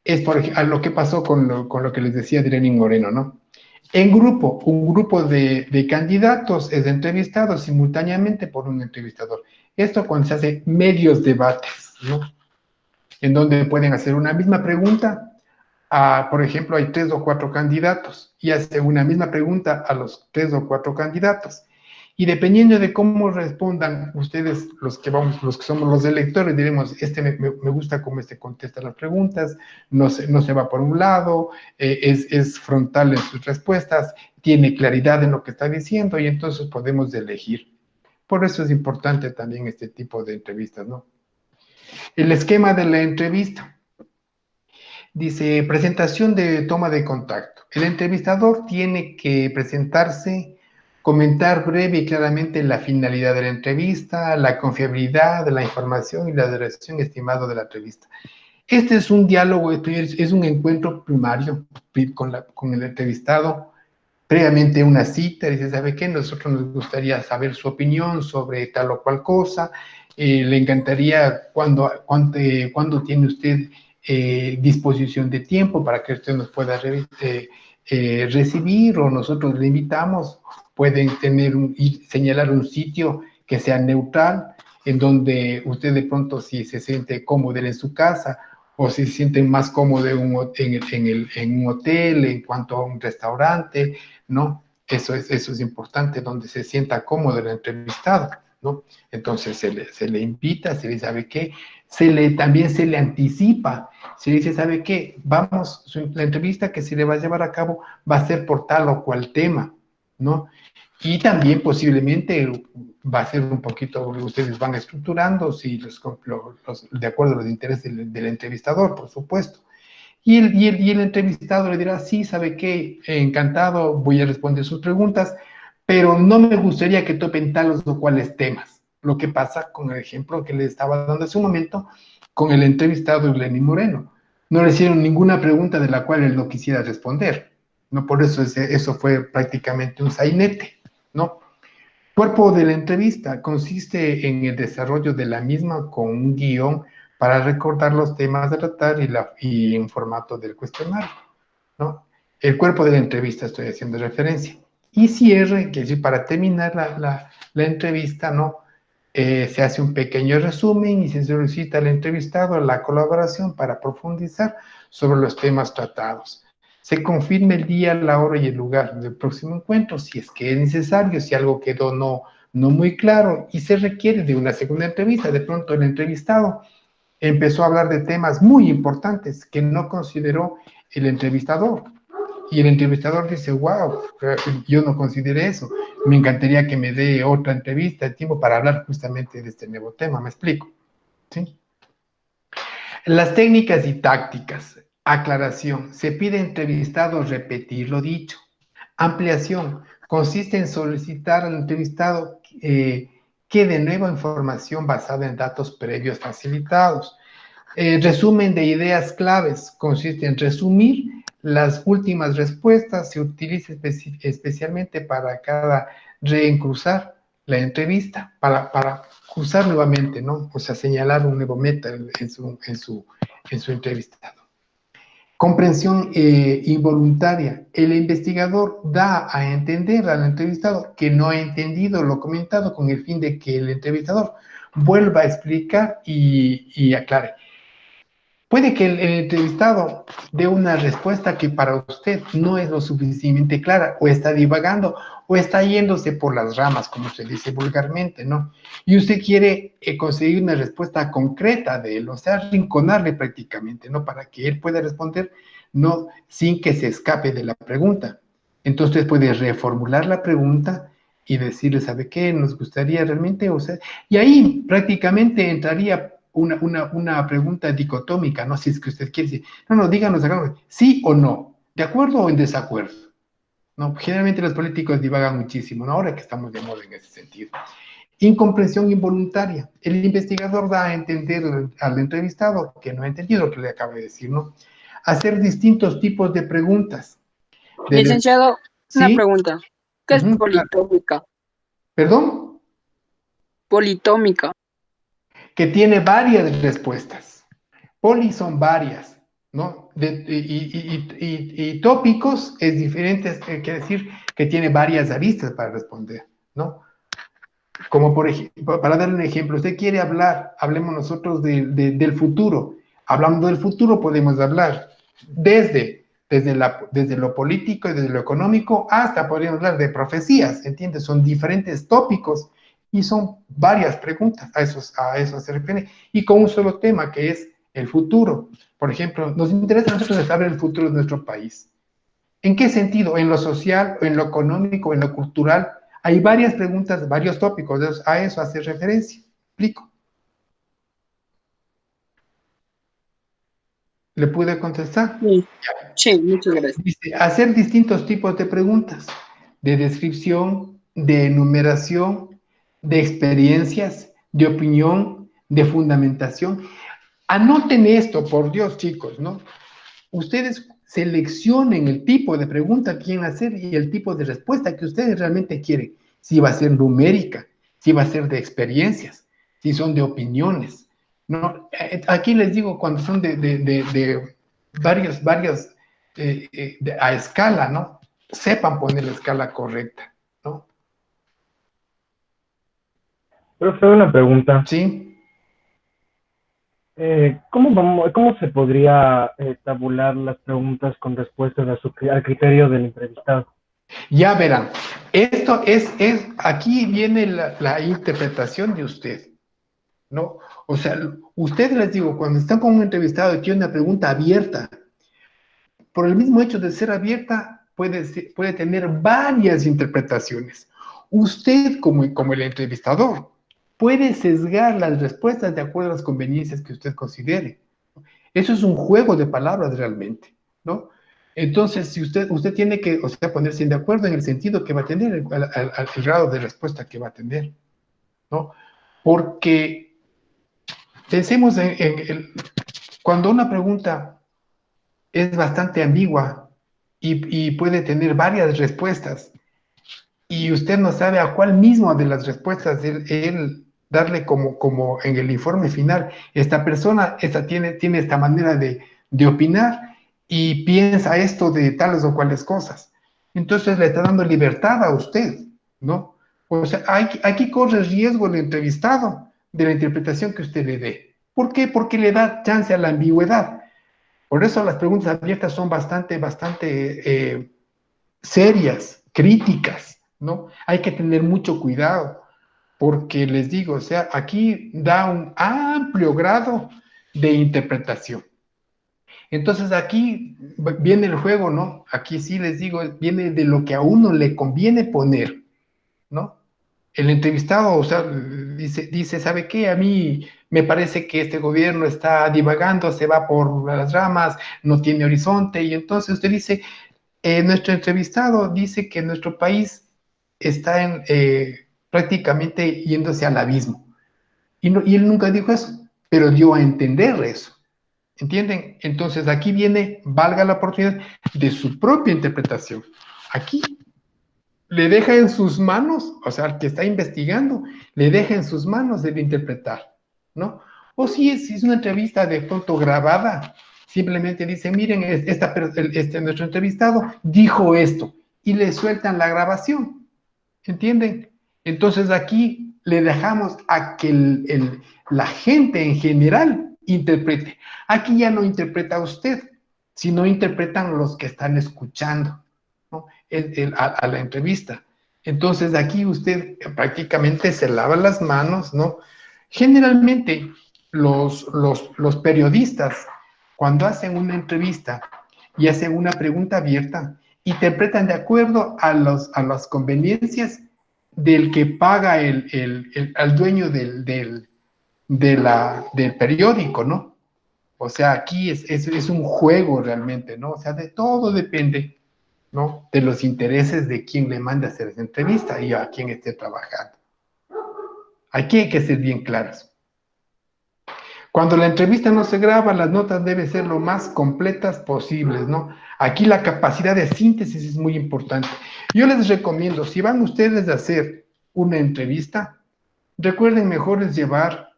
Es por ejemplo, lo que pasó con lo que les decía de Lenín Moreno, ¿no? En grupo, un grupo de candidatos es entrevistado simultáneamente por un entrevistador. Esto cuando se hace medios debates, ¿no? En donde pueden hacer una misma pregunta por ejemplo, hay 3 o 4 candidatos y hace una misma pregunta a los 3 o 4 candidatos. Y dependiendo de cómo respondan ustedes, los que somos los electores, diremos, me gusta cómo contesta las preguntas, no se va por un lado, es frontal en sus respuestas, tiene claridad en lo que está diciendo y entonces podemos elegir. Por eso es importante también este tipo de entrevistas, ¿no? El esquema de la entrevista. Dice, presentación de toma de contacto. El entrevistador tiene que presentarse, comentar breve y claramente la finalidad de la entrevista, la confiabilidad de la información y la duración estimada de la entrevista. Este es un diálogo, es un encuentro primario con el entrevistado, previamente una cita, dice, ¿sabe qué? Nosotros nos gustaría saber su opinión sobre tal o cual cosa, le encantaría cuándo tiene usted disposición de tiempo para que usted nos pueda recibir o nosotros le invitamos, pueden señalar un sitio que sea neutral, en donde usted de pronto si se siente cómodo en su casa o si se siente más cómodo en un hotel, en cuanto a un restaurante, ¿no? Eso es importante, donde se sienta cómodo el entrevistado, ¿no? Entonces se le invita, se le sabe qué, también se le anticipa, se le dice, ¿sabe qué? Vamos, la entrevista que se le va a llevar a cabo va a ser por tal o cual tema, ¿no? Y también posiblemente va a ser un poquito, ustedes van estructurando, si de acuerdo a los intereses del entrevistador, por supuesto. Y el entrevistado le dirá, sí, ¿sabe qué? Encantado, voy a responder sus preguntas, pero no me gustaría que topen tales o cuales temas. Lo que pasa con el ejemplo que le estaba dando hace un momento con el entrevistado Lenín Moreno. No le hicieron ninguna pregunta de la cual él no quisiera responder, ¿no? Por eso eso fue prácticamente un sainete, ¿no? Cuerpo de la entrevista consiste en el desarrollo de la misma con un guión para recordar los temas a tratar y en formato del cuestionario, ¿no? El cuerpo de la entrevista estoy haciendo referencia. Y cierre, que es decir, para terminar la entrevista, ¿no? Se hace un pequeño resumen y se solicita al entrevistado la colaboración para profundizar sobre los temas tratados. Se confirma el día, la hora y el lugar del próximo encuentro, si es que es necesario, si algo quedó no muy claro y se requiere de una segunda entrevista. De pronto el entrevistado empezó a hablar de temas muy importantes que no consideró el entrevistador. Y el entrevistador dice, wow, yo no consideré eso. Me encantaría que me dé otra entrevista, el tiempo para hablar justamente de este nuevo tema. ¿Me explico? ¿Sí? Las técnicas y tácticas. Aclaración. Se pide entrevistado repetir lo dicho. Ampliación. Consiste en solicitar al entrevistado que de nueva información basada en datos previos facilitados. Resumen de ideas claves. Consiste en resumir las últimas respuestas. Se utiliza especialmente para cada reencruzar la entrevista, para cruzar nuevamente, ¿no? O sea, señalar un nuevo meta en su entrevistado. Comprensión involuntaria. El investigador da a entender al entrevistado que no ha entendido lo comentado con el fin de que el entrevistador vuelva a explicar y aclare. Puede que el entrevistado dé una respuesta que para usted no es lo suficientemente clara, o está divagando, o está yéndose por las ramas, como se dice vulgarmente, ¿no? Y usted quiere conseguir una respuesta concreta de él, o sea, rinconarle prácticamente, ¿no? Para que él pueda responder, no sin que se escape de la pregunta. Entonces usted puede reformular la pregunta y decirle, ¿sabe qué? Nos gustaría realmente, o sea, y ahí prácticamente entraría una pregunta dicotómica, ¿no? Si es que usted quiere decir, no, díganos, sí o no, de acuerdo o en desacuerdo, ¿no? Generalmente los políticos divagan muchísimo, ¿no? Ahora que estamos de moda en ese sentido. Incomprensión involuntaria. El investigador da a entender al entrevistado que no ha entendido lo que le acaba de decir, ¿no? Hacer distintos tipos de preguntas. Licenciado, una ¿Sí? pregunta. ¿Qué es Claro. politómica? ¿Perdón? Politómica. Que tiene varias respuestas. Poli son varias, ¿no? Y tópicos es diferente, quiere decir que tiene varias aristas para responder, ¿no? Como por ejemplo, para darle un ejemplo, usted quiere hablar, hablemos nosotros del futuro. Hablando del futuro podemos hablar desde lo político y desde lo económico hasta podríamos hablar de profecías, ¿entiendes? Son diferentes tópicos y son varias preguntas, a eso se refiere, y con un solo tema que es el futuro. Por ejemplo, nos interesa a nosotros saber el futuro de nuestro país. ¿En qué sentido? ¿En lo social, en lo económico, en lo cultural? Hay varias preguntas, varios tópicos, a eso hace referencia. ¿Explico? ¿Le pude contestar? Sí, sí, muchas gracias. Dice, hacer distintos tipos de preguntas, de descripción, de enumeración, de experiencias, de opinión, de fundamentación. Anoten esto, por Dios, chicos, ¿no? Ustedes seleccionen el tipo de pregunta que quieren hacer y el tipo de respuesta que ustedes realmente quieren. Si va a ser numérica, si va a ser de experiencias, si son de opiniones. ¿No? Aquí les digo, cuando son de varios a escala, ¿no? Sepan poner la escala correcta, ¿no? Profe, una pregunta. ¿Sí? ¿Cómo se podría tabular las preguntas con respuestas al criterio del entrevistado? Ya verán, esto aquí viene la interpretación de usted. ¿No? O sea, ustedes les digo, cuando están con un entrevistado y tiene una pregunta abierta, por el mismo hecho de ser abierta, puede tener varias interpretaciones. Usted, como el entrevistador, puede sesgar las respuestas de acuerdo a las conveniencias que usted considere. Eso es un juego de palabras realmente, ¿no? Entonces, si usted tiene que, o sea, ponerse de acuerdo en el sentido que va a tener, el grado de respuesta que va a tener, ¿no? Porque pensemos cuando una pregunta es bastante ambigua y puede tener varias respuestas y usted no sabe a cuál mismo de las respuestas él darle como en el informe final, esta persona tiene esta manera de opinar y piensa esto de tales o cuales cosas. Entonces le está dando libertad a usted, ¿no? O sea, aquí corre riesgo el entrevistado de la interpretación que usted le dé. ¿Por qué? Porque le da chance a la ambigüedad. Por eso las preguntas abiertas son bastante serias, críticas, ¿no? Hay que tener mucho cuidado, porque les digo, o sea, aquí da un amplio grado de interpretación. Entonces aquí viene el juego, ¿no? Aquí sí les digo, viene de lo que a uno le conviene poner, ¿no? El entrevistado, o sea, dice, ¿sabe qué? A mí me parece que este gobierno está divagando, se va por las ramas, no tiene horizonte, y entonces usted dice, nuestro entrevistado dice que nuestro país está prácticamente yéndose al abismo. Y él nunca dijo eso, pero dio a entender eso. ¿Entienden? Entonces aquí viene, valga la oportunidad, de su propia interpretación. Aquí le deja en sus manos, o sea, al que está investigando, le deja en sus manos el interpretar, ¿no? O si es una entrevista de pronto grabada, Simplemente dicen, miren, nuestro entrevistado dijo esto, y le sueltan la grabación, ¿entienden? Entonces aquí le dejamos a que la gente en general interprete. Aquí ya no interpreta usted, sino interpretan los que están escuchando, ¿no? A la entrevista. Entonces aquí usted prácticamente se lava las manos, ¿no? Generalmente los periodistas, cuando hacen una entrevista y hacen una pregunta abierta, interpretan de acuerdo a las conveniencias del que paga al dueño del periódico, ¿no? O sea, aquí es un juego realmente, ¿no? O sea, de todo depende, ¿no? De los intereses de quien le manda a hacer esa entrevista y a quien esté trabajando. Aquí hay que ser bien claros. Cuando la entrevista no se graba, las notas deben ser lo más completas posibles, ¿no? Aquí la capacidad de síntesis es muy importante. Yo les recomiendo, si van ustedes a hacer una entrevista, recuerden mejor es llevar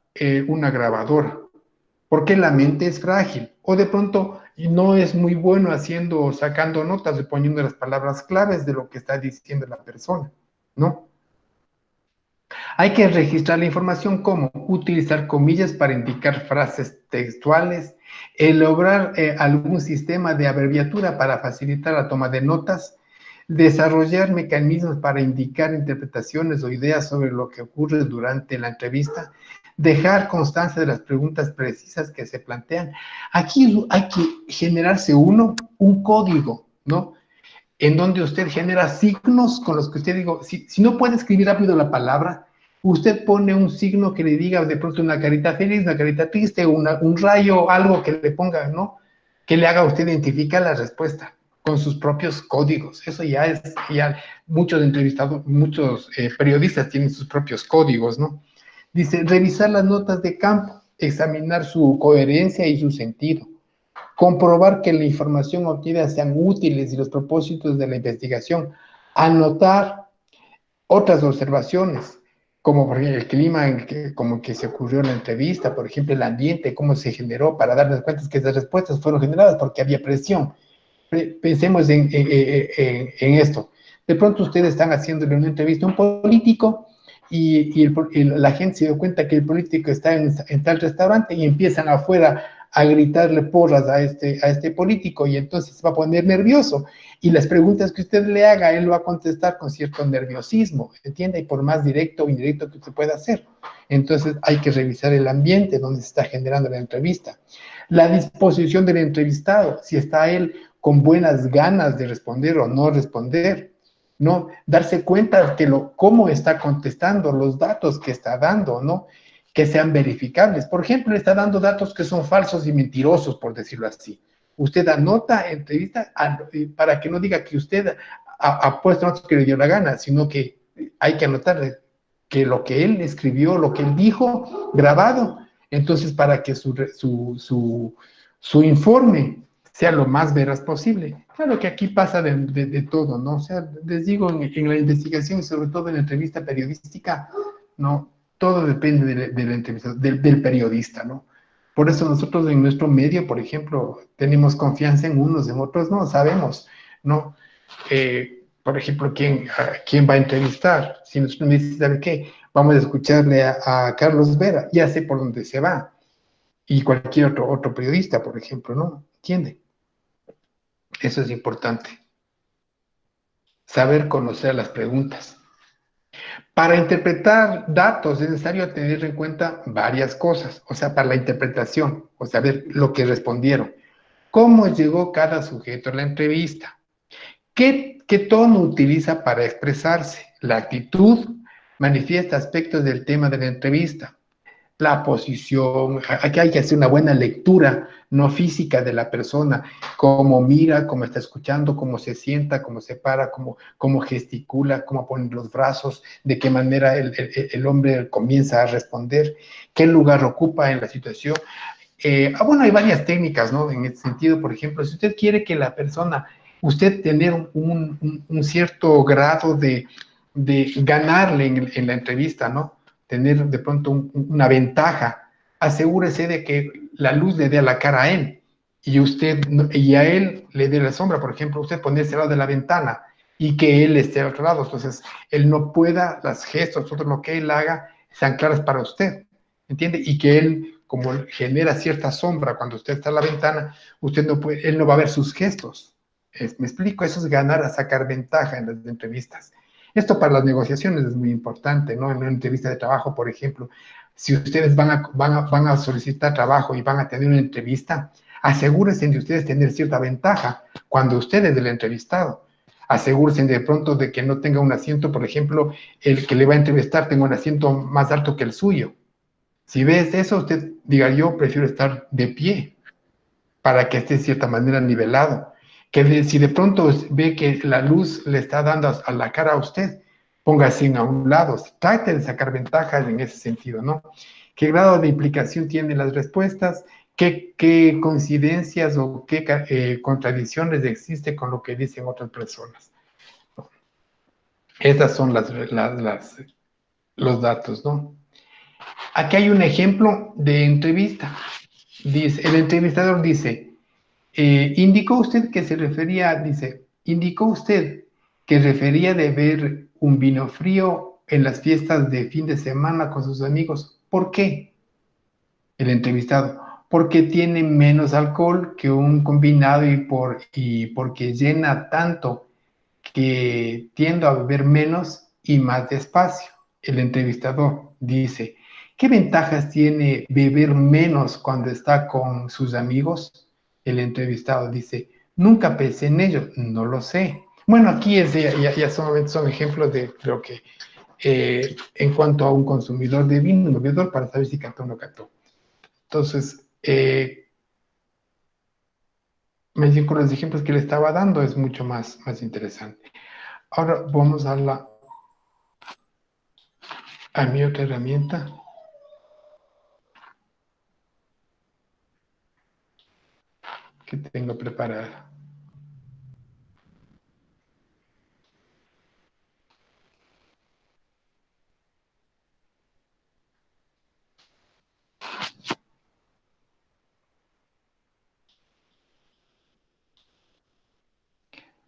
una grabadora, porque la mente es frágil, o de pronto no es muy bueno sacando notas y poniendo las palabras claves de lo que está diciendo la persona, ¿no? Hay que registrar la información como utilizar comillas para indicar frases textuales, elaborar algún sistema de abreviatura para facilitar la toma de notas, desarrollar mecanismos para indicar interpretaciones o ideas sobre lo que ocurre durante la entrevista, dejar constancia de las preguntas precisas que se plantean. Aquí hay que generarse un código, ¿no? En donde usted genera signos con los que usted digo, si no puede escribir rápido la palabra, usted pone un signo que le diga de pronto una carita feliz, una carita triste, un rayo, algo que le ponga, ¿no? Que le haga a usted identificar la respuesta con sus propios códigos. Eso ya muchos entrevistados, muchos periodistas tienen sus propios códigos, ¿no? Dice, revisar las notas de campo, examinar su coherencia y su sentido, comprobar que la información obtenida sean útiles y los propósitos de la investigación, anotar otras observaciones, como por ejemplo el clima como que se ocurrió en la entrevista, por ejemplo el ambiente, cómo se generó, para darnos cuenta que esas respuestas fueron generadas porque había presión. Pensemos en esto. De pronto ustedes están haciéndole una entrevista a un político y la gente se dio cuenta que el político está en tal restaurante y empiezan afuera a gritarle porras a este político y entonces se va a poner nervioso y las preguntas que usted le haga, él va a contestar con cierto nerviosismo, ¿entiende? Y por más directo o indirecto que usted pueda hacer. Entonces hay que revisar el ambiente donde se está generando la entrevista. La disposición del entrevistado, si está él con buenas ganas de responder o no responder, ¿no? Darse cuenta que cómo está contestando, los datos que está dando, ¿no? Que sean verificables. Por ejemplo, está dando datos que son falsos y mentirosos, por decirlo así. Usted anota entrevista para que no diga que usted ha puesto notas que le dio la gana, sino que hay que anotar que lo que él escribió, lo que él dijo, grabado, entonces para que su informe sea lo más veraz posible. Claro que aquí pasa de todo, ¿no? O sea, les digo, en la investigación y sobre todo en la entrevista periodística, ¿no? Todo depende de la entrevista, del periodista, ¿no? Por eso nosotros en nuestro medio, por ejemplo, tenemos confianza en unos, en otros no, sabemos, ¿no? Por ejemplo, ¿quién va a entrevistar? Si nosotros me dicen, ¿sabe qué? Vamos a escucharle a Carlos Vera, ya sé por dónde se va. Y cualquier otro periodista, por ejemplo, ¿no? ¿Entiende? Eso es importante. Saber conocer las preguntas. Para interpretar datos es necesario tener en cuenta varias cosas, o sea, para la interpretación, o saber lo que respondieron. ¿Cómo llegó cada sujeto a la entrevista? ¿Qué tono utiliza para expresarse? La actitud manifiesta aspectos del tema de la entrevista. La posición, aquí hay que hacer una buena lectura, no física de la persona, cómo mira, cómo está escuchando, cómo se sienta, cómo se para, cómo gesticula, cómo pone los brazos, de qué manera el hombre comienza a responder, qué lugar ocupa en la situación. Bueno, hay varias técnicas, ¿no? En este sentido, por ejemplo, si usted quiere que la persona, usted tener un cierto grado de ganarle en la entrevista, ¿no? Tener de pronto una ventaja, asegúrese de que la luz le dé a la cara a él, y usted, y a él le dé la sombra, por ejemplo, usted ponerse al lado de la ventana y que él esté al otro lado, entonces él no pueda, las gestos, todo lo que él haga, sean claras para usted, ¿entiende? Y que él, como genera cierta sombra cuando usted está en la ventana, usted no puede, él no va a ver sus gestos. Me explico, eso es ganar a sacar ventaja en las entrevistas. Esto para las negociaciones es muy importante, ¿no? En una entrevista de trabajo, por ejemplo, si ustedes van a solicitar trabajo y van a tener una entrevista, asegúrense de ustedes tener cierta ventaja cuando ustedes del entrevistado. Asegúrense de pronto de que no tenga un asiento, por ejemplo, el que le va a entrevistar tenga un asiento más alto que el suyo. Si ves eso, usted diga, yo prefiero estar de pie para que esté de cierta manera nivelado. Si de pronto ve que la luz le está dando a la cara a usted, póngase a un lado, trate de sacar ventajas en ese sentido, ¿no? ¿Qué grado de implicación tienen las respuestas? ¿Qué coincidencias o qué contradicciones existe con lo que dicen otras personas? Esas son los datos, ¿no? Aquí hay un ejemplo de entrevista. Dice, el entrevistador dice, indicó usted que se refería, dice, indicó usted que refería de ver un vino frío en las fiestas de fin de semana con sus amigos. ¿Por qué? El entrevistado, porque tiene menos alcohol que un combinado y porque llena tanto que tiendo a beber menos y más despacio. El entrevistador dice, ¿qué ventajas tiene beber menos cuando está con sus amigos? El entrevistado dice, nunca pensé en ello, no lo sé. Bueno, aquí ya son ejemplos de lo que en cuanto a un consumidor de vino, un bebedor, para saber si cantó o no cantó. Entonces, con los ejemplos que le estaba dando es mucho más interesante. Ahora vamos a mi otra herramienta que tengo preparada.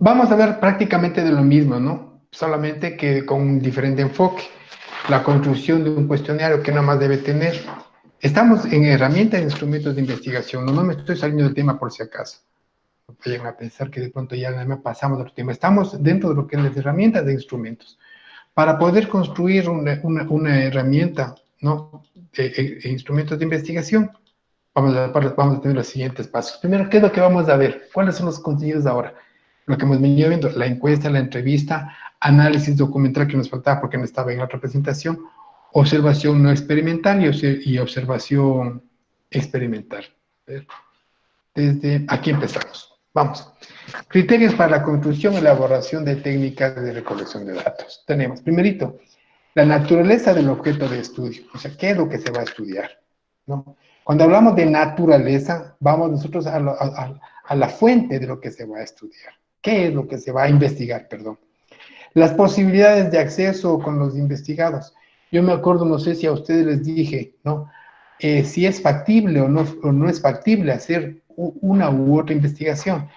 Vamos a ver prácticamente de lo mismo, ¿no? Solamente que con un diferente enfoque. La construcción de un cuestionario que nada más debe tener. Estamos en herramientas e instrumentos de investigación. No me estoy saliendo del tema por si acaso. No vayan a pensar que de pronto ya me pasamos del tema. Estamos dentro de lo que es las herramientas e instrumentos. Para poder construir una herramienta, ¿no? Instrumentos de investigación, vamos a tener los siguientes pasos. Primero, ¿qué es lo que vamos a ver? ¿Cuáles son los contenidos ahora? Lo que hemos venido viendo, la encuesta, la entrevista, análisis documental que nos faltaba porque no estaba en la otra presentación, observación no experimental y observación experimental. Desde aquí empezamos. Vamos. Criterios para la construcción y elaboración de técnicas de recolección de datos. Tenemos, primerito, la naturaleza del objeto de estudio. O sea, ¿qué es lo que se va a estudiar? ¿No? Cuando hablamos de naturaleza, vamos nosotros a la fuente de lo que se va a estudiar. ¿Qué es lo que se va a investigar? Perdón. Las posibilidades de acceso con los investigados. Yo me acuerdo, no sé si a ustedes les dije, ¿no? Si es factible o no es factible hacer una u otra investigación.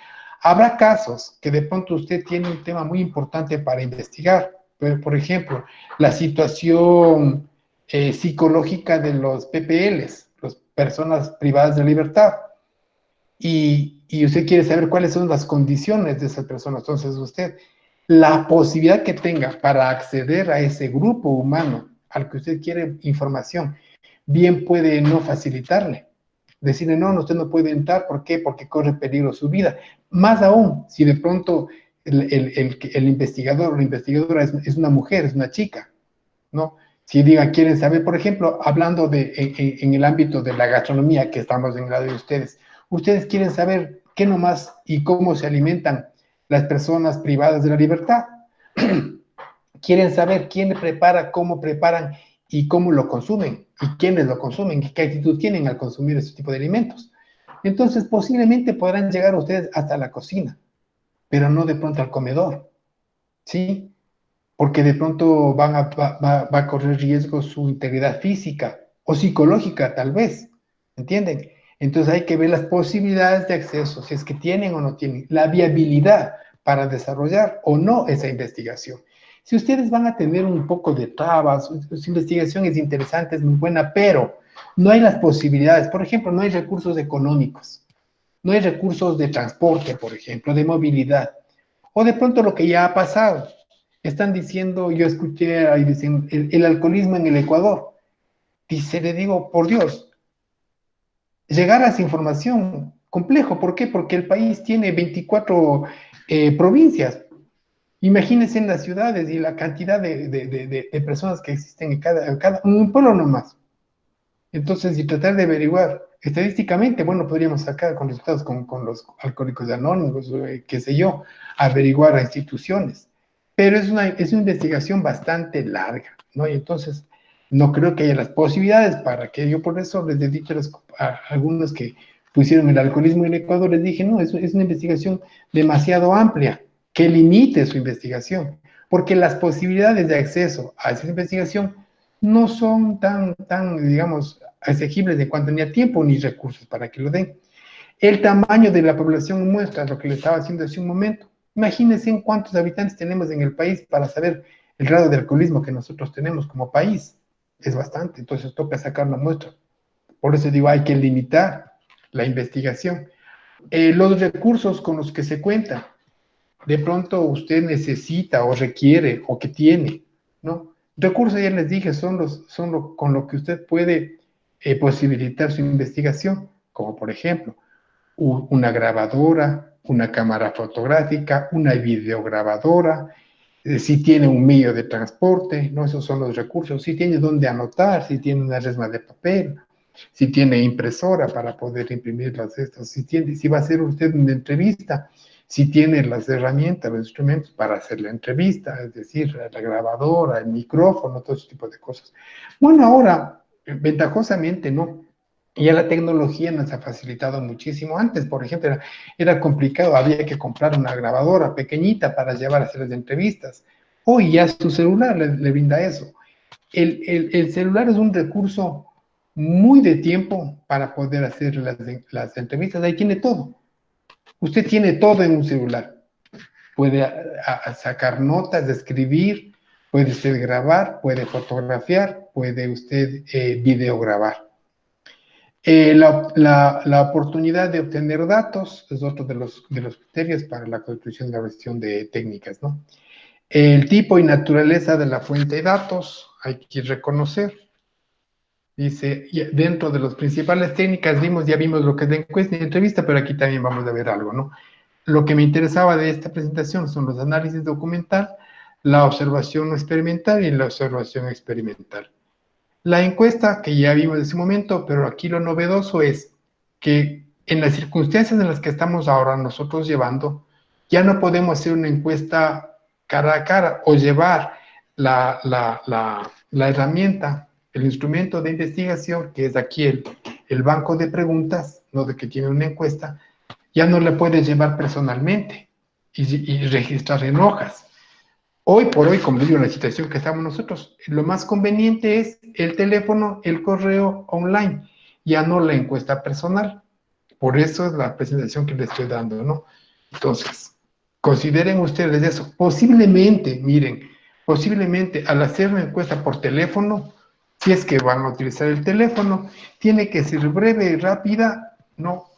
Habrá casos que de pronto usted tiene un tema muy importante para investigar. Por ejemplo, la situación psicológica de los PPLs, las personas privadas de libertad. Y usted quiere saber cuáles son las condiciones de esas personas. Entonces usted, la posibilidad que tenga para acceder a ese grupo humano al que usted quiere información, bien puede no facilitarle. Decirle, no, usted no puede entrar, ¿por qué? Porque corre peligro su vida. Más aún, si de pronto el investigador o la investigadora es una mujer, es una chica, ¿no? Si digan, quieren saber, por ejemplo, hablando en el ámbito de la gastronomía, que estamos en grado de ustedes quieren saber qué nomás y cómo se alimentan las personas privadas de la libertad. Quieren saber quién prepara, cómo preparan y cómo lo consumen, y quiénes lo consumen, y qué actitud tienen al consumir ese tipo de alimentos. Entonces, posiblemente podrán llegar ustedes hasta la cocina, pero no de pronto al comedor, ¿sí? Porque de pronto va a correr riesgo su integridad física o psicológica, tal vez, ¿entienden? Entonces hay que ver las posibilidades de acceso, si es que tienen o no tienen, la viabilidad para desarrollar o no esa investigación. Si ustedes van a tener un poco de trabas, su investigación es interesante, es muy buena, pero no hay las posibilidades. Por ejemplo, no hay recursos económicos, no hay recursos de transporte, por ejemplo, de movilidad. O de pronto lo que ya ha pasado. Están diciendo, yo escuché ahí dicen, el alcoholismo en el Ecuador. Dice, le digo, por Dios, llegar a esa información, complejo. ¿Por qué? Porque el país tiene 24 provincias. Imagínense en las ciudades y la cantidad de personas que existen en un pueblo nomás. Entonces, y tratar de averiguar estadísticamente, bueno, podríamos sacar con resultados con los alcohólicos anónimos, qué sé yo, averiguar a instituciones. Pero es una investigación bastante larga, ¿no? Y entonces, no creo que haya las posibilidades para que yo, por eso les he dicho a algunos que pusieron el alcoholismo en Ecuador, les dije, no, es una investigación demasiado amplia, que limite su investigación, porque las posibilidades de acceso a esa investigación no son tan, digamos, asequibles en cuanto ni a tiempo ni recursos para que lo den. El tamaño de la población muestra lo que le estaba haciendo hace un momento. Imagínense en cuántos habitantes tenemos en el país para saber el grado de alcoholismo que nosotros tenemos como país. Es bastante, entonces toca sacar una muestra. Por eso digo, hay que limitar la investigación. Los recursos con los que se cuenta, de pronto usted necesita o requiere o que tiene, ¿no? Recursos, ya les dije, con lo que usted puede posibilitar su investigación, como por ejemplo una grabadora, una cámara fotográfica, una videograbadora, si tiene un medio de transporte, ¿no? Esos son los recursos, si tiene dónde anotar, si tiene una resma de papel, si tiene impresora para poder imprimir las estas, si va a hacer usted una entrevista, si tiene las herramientas, los instrumentos para hacer la entrevista, es decir, la grabadora, el micrófono, todo ese tipo de cosas. Bueno, ahora, ventajosamente, ¿no? Ya la tecnología nos ha facilitado muchísimo. Antes, por ejemplo, era complicado, había que comprar una grabadora pequeñita para llevar a hacer las entrevistas. Hoy ya su celular le brinda eso. El celular es un recurso muy de tiempo para poder hacer las entrevistas. Ahí tiene todo. Usted tiene todo en un celular. Puede sacar notas, escribir, puede usted grabar, puede fotografiar, puede usted videograbar. La oportunidad de obtener datos es otro de los criterios para la construcción de la gestión de técnicas, ¿no? El tipo y naturaleza de la fuente de datos hay que reconocer. Dice, dentro de las principales técnicas ya vimos lo que es la encuesta y la entrevista, pero aquí también vamos a ver algo, ¿no? Lo que me interesaba de esta presentación son los análisis documental, la observación experimental y la observación experimental. La encuesta que ya vimos en ese momento, pero aquí lo novedoso es que en las circunstancias en las que estamos ahora nosotros llevando, ya no podemos hacer una encuesta cara a cara o llevar la herramienta, el instrumento de investigación, que es aquí el banco de preguntas, ¿no? De que tiene una encuesta, ya no la puedes llevar personalmente y registrar en hojas. Hoy por hoy, como digo, en la situación que estamos nosotros, lo más conveniente es el teléfono, el correo online, ya no la encuesta personal. Por eso es la presentación que les estoy dando, ¿no? Entonces, consideren ustedes eso. Posiblemente, miren, posiblemente al hacer una encuesta por teléfono, si es que van a utilizar el teléfono, tiene que ser breve y rápida, ¿no?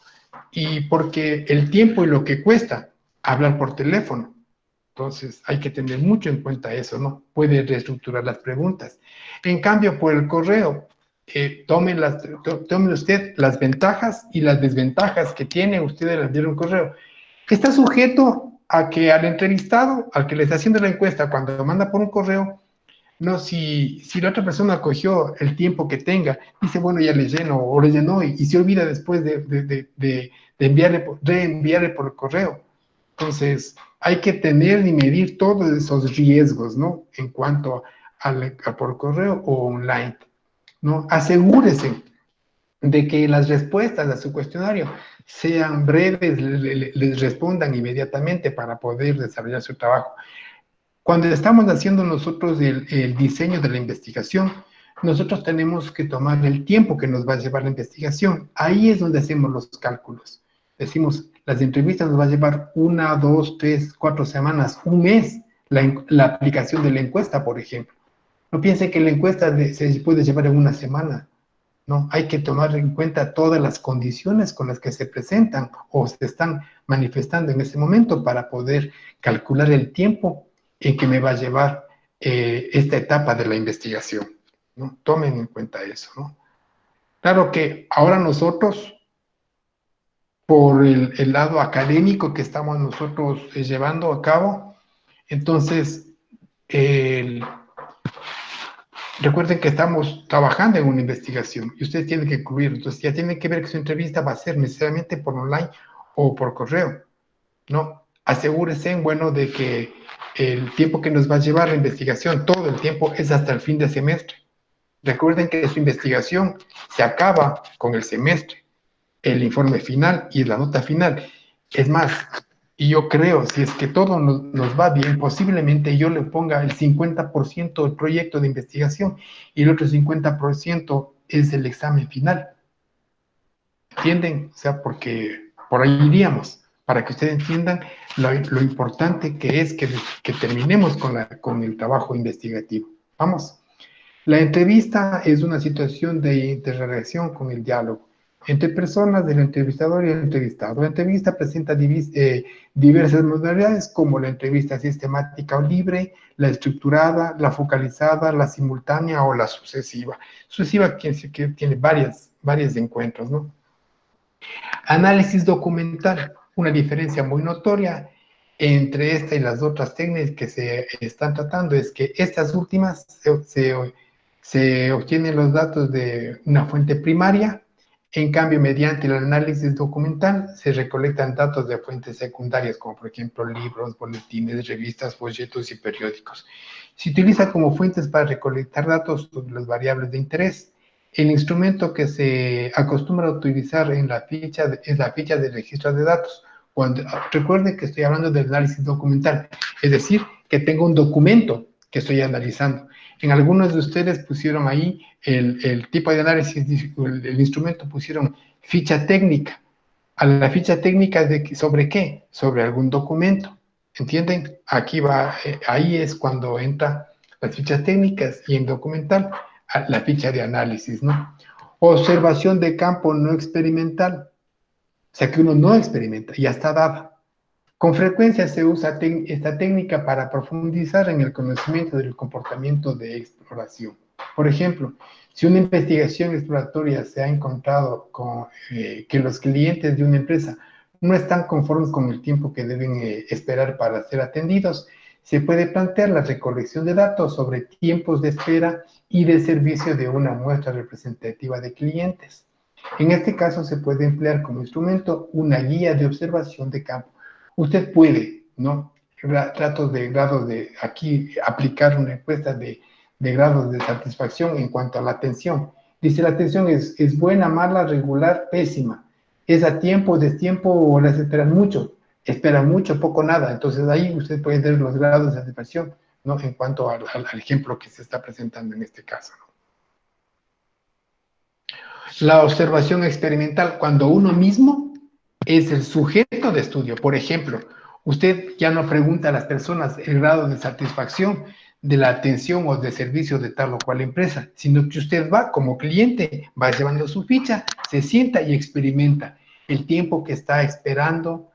Y porque el tiempo y lo que cuesta hablar por teléfono. Entonces, hay que tener mucho en cuenta eso, ¿no? Puede reestructurar las preguntas. En cambio, por el correo, tome usted las ventajas y las desventajas que tiene usted al enviar un correo. Está sujeto a que al entrevistado, al que le está haciendo la encuesta, cuando lo manda por un correo, no, si la otra persona cogió el tiempo que tenga, dice, bueno, ya le lleno o le llenó y se olvida después de reenviarle por el correo. Entonces, hay que tener y medir todos esos riesgos, ¿no? En cuanto a por correo o online, ¿no? Asegúrese de que las respuestas a su cuestionario sean breves, les respondan inmediatamente para poder desarrollar su trabajo. Cuando estamos haciendo nosotros el diseño de la investigación, nosotros tenemos que tomar el tiempo que nos va a llevar la investigación. Ahí es donde hacemos los cálculos. Decimos, las entrevistas nos va a llevar 1, 2, 3, 4 semanas, un mes, la aplicación de la encuesta, por ejemplo. No piense que la encuesta se puede llevar en una semana. No, hay que tomar en cuenta todas las condiciones con las que se presentan o se están manifestando en ese momento para poder calcular el tiempo en que me va a llevar esta etapa de la investigación, ¿no? Tomen en cuenta eso, ¿no? Claro que ahora nosotros, por el lado académico que estamos nosotros llevando a cabo, entonces, recuerden que estamos trabajando en una investigación y ustedes tienen que cubrir, entonces ya tienen que ver que su entrevista va a ser necesariamente por online o por correo, ¿no? Asegúrense, bueno, de que el tiempo que nos va a llevar la investigación, todo el tiempo, es hasta el fin de semestre. Recuerden que su investigación se acaba con el semestre, el informe final y la nota final. Es más, y yo creo, si es que todo nos va bien, posiblemente yo le ponga el 50% del proyecto de investigación y el otro 50% es el examen final. ¿Entienden? O sea, porque por ahí iríamos, para que ustedes entiendan lo importante que es que terminemos con el trabajo investigativo. Vamos. La entrevista es una situación de interrelación con el diálogo entre personas del entrevistador y el entrevistado. La entrevista presenta diversas modalidades como la entrevista sistemática o libre, la estructurada, la focalizada, la simultánea o la sucesiva. Sucesiva que tiene varios encuentros, ¿no? Análisis documental, una diferencia muy notoria entre esta y las otras técnicas que se están tratando es que estas últimas se obtienen los datos de una fuente primaria, en cambio, mediante el análisis documental se recolectan datos de fuentes secundarias, como por ejemplo libros, boletines, revistas, folletos y periódicos. Se utiliza como fuentes para recolectar datos sobre las variables de interés. El instrumento que se acostumbra a utilizar en la ficha es la ficha de registro de datos. Recuerden que estoy hablando del análisis documental, es decir, que tengo un documento que estoy analizando. En algunos de ustedes pusieron ahí el tipo de análisis, el instrumento pusieron ficha técnica. A la ficha técnica ¿sobre qué? Sobre algún documento. ¿Entienden? Aquí va, ahí es cuando entra las fichas técnicas y en documental la ficha de análisis, ¿no? Observación de campo no experimental. O sea que uno no experimenta, ya está dada. Con frecuencia se usa esta técnica para profundizar en el conocimiento del comportamiento de exploración. Por ejemplo, si una investigación exploratoria se ha encontrado con que los clientes de una empresa no están conformes con el tiempo que deben esperar para ser atendidos, se puede plantear la recolección de datos sobre tiempos de espera y de servicio de una muestra representativa de clientes. En este caso se puede emplear como instrumento una guía de observación de campo. Usted puede, ¿no? Tratos de grados de, aquí aplicar una encuesta de grados de satisfacción en cuanto a la atención. Dice, la atención es buena, mala, regular, pésima. Es a tiempo, destiempo o las esperan mucho. Esperan mucho, poco, nada. Entonces ahí usted puede ver los grados de satisfacción, ¿no? En cuanto al ejemplo que se está presentando en este caso, ¿no? La observación experimental, cuando uno mismo es el sujeto de estudio. Por ejemplo, usted ya no pregunta a las personas el grado de satisfacción de la atención o de servicio de tal o cual empresa, sino que usted va como cliente, va llevando su ficha, se sienta y experimenta el tiempo que está esperando,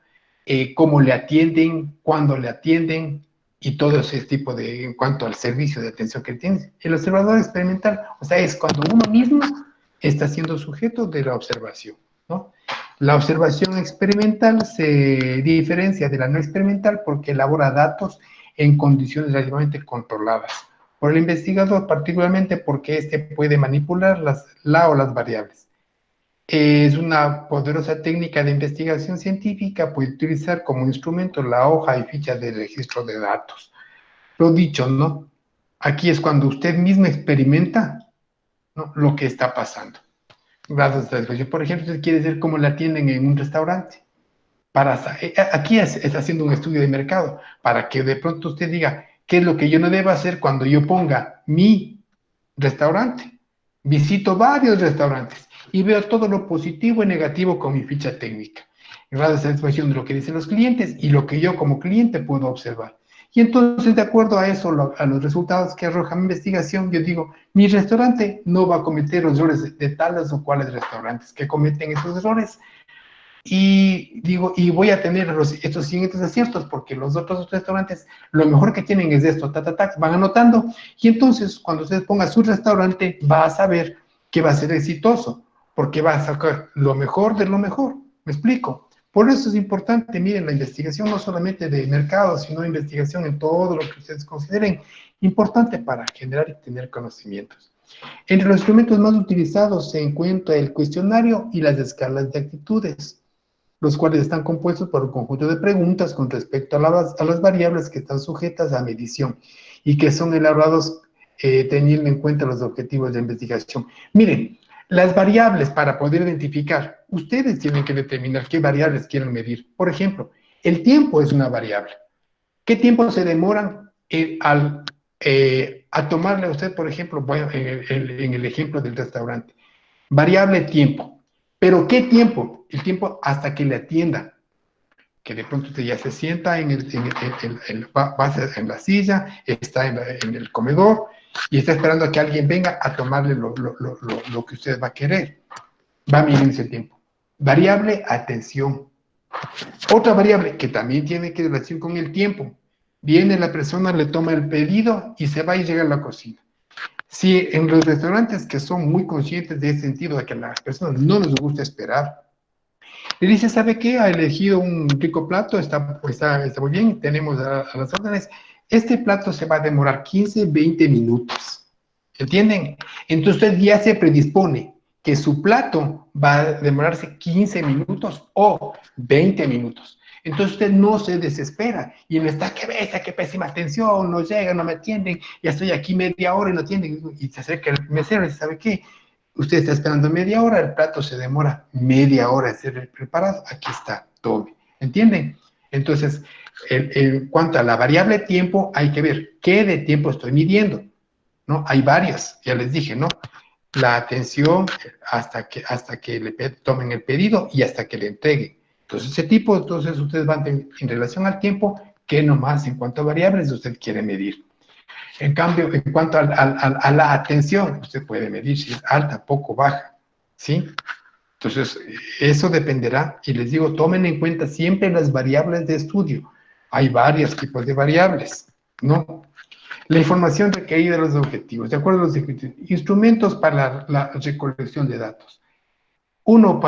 cómo le atienden, cuándo le atienden y todo ese tipo de, en cuanto al servicio de atención que tiene. El observador experimental, o sea, es cuando uno mismo está siendo sujeto de la observación, ¿no? La observación experimental se diferencia de la no experimental porque elabora datos en condiciones relativamente controladas por el investigador, particularmente porque éste puede manipular la o las variables. Es una poderosa técnica de investigación científica, puede utilizar como instrumento la hoja y ficha de registro de datos. Lo dicho, ¿no? Aquí es cuando usted mismo experimenta, ¿no?, lo que está pasando. Grados de satisfacción. Por ejemplo, usted quiere ver cómo la atienden en un restaurante. Aquí está haciendo un estudio de mercado para que de pronto usted diga qué es lo que yo no debo hacer cuando yo ponga mi restaurante. Visito varios restaurantes y veo todo lo positivo y negativo con mi ficha técnica. Grado de satisfacción de lo que dicen los clientes y lo que yo como cliente puedo observar. Y entonces, de acuerdo a eso, a los resultados que arroja mi investigación, yo digo, mi restaurante no va a cometer los errores de tales o cuales restaurantes que cometen esos errores. Y digo, y voy a tener estos siguientes aciertos, porque los otros restaurantes, lo mejor que tienen es esto, van anotando, y entonces cuando usted ponga su restaurante, va a saber que va a ser exitoso, porque va a sacar lo mejor de lo mejor. ¿Me explico? Por eso es importante, miren, la investigación no solamente de mercado, sino investigación en todo lo que ustedes consideren importante para generar y tener conocimientos. Entre los instrumentos más utilizados se encuentra el cuestionario y las escalas de actitudes, los cuales están compuestos por un conjunto de preguntas con respecto a las variables que están sujetas a medición y que son elaborados teniendo en cuenta los objetivos de investigación. Miren, las variables para poder identificar, ustedes tienen que determinar qué variables quieren medir. Por ejemplo, el tiempo es una variable. ¿Qué tiempo se demoran a tomarle a usted, por ejemplo, bueno, en el ejemplo del restaurante? Variable tiempo. ¿Pero qué tiempo? El tiempo hasta que le atienda. Que de pronto usted ya se sienta en la silla, está en el comedor y está esperando a que alguien venga a tomarle lo que usted va a querer. Va a medir ese tiempo. Variable atención. Otra variable que también tiene que relación con el tiempo. Viene la persona, le toma el pedido y se va y llega a la cocina. Si en los restaurantes que son muy conscientes de ese sentido, de que a las personas no les gusta esperar, le dice, ¿sabe qué? Ha elegido un rico plato, está muy bien, tenemos a las órdenes. Este plato se va a demorar 15, 20 minutos. ¿Entienden? Entonces usted ya se predispone que su plato va a demorarse 15 minutos o 20 minutos. Entonces usted no se desespera y no está, qué bestia, qué pésima atención, no llega, no me atienden, ya estoy aquí media hora y no atienden. Y se acerca el mesero y dice, ¿sabe qué? Usted está esperando media hora, el plato se demora media hora en ser preparado, aquí está, tome. ¿Entienden? Entonces, en cuanto a la variable tiempo, hay que ver qué de tiempo estoy midiendo, ¿no? Hay varias, ya les dije, ¿no? La atención hasta que le tomen el pedido y hasta que le entreguen. Entonces, ese tipo, entonces ustedes van en relación al tiempo, ¿qué nomás en cuanto a variables usted quiere medir? En cambio, en cuanto a la atención, usted puede medir si es alta, poco, baja, ¿sí? Entonces, eso dependerá, y les digo, tomen en cuenta siempre las variables de estudio. Hay varios tipos de variables, ¿no? La información requerida de los objetivos, de acuerdo a los instrumentos para la recolección de datos. Uno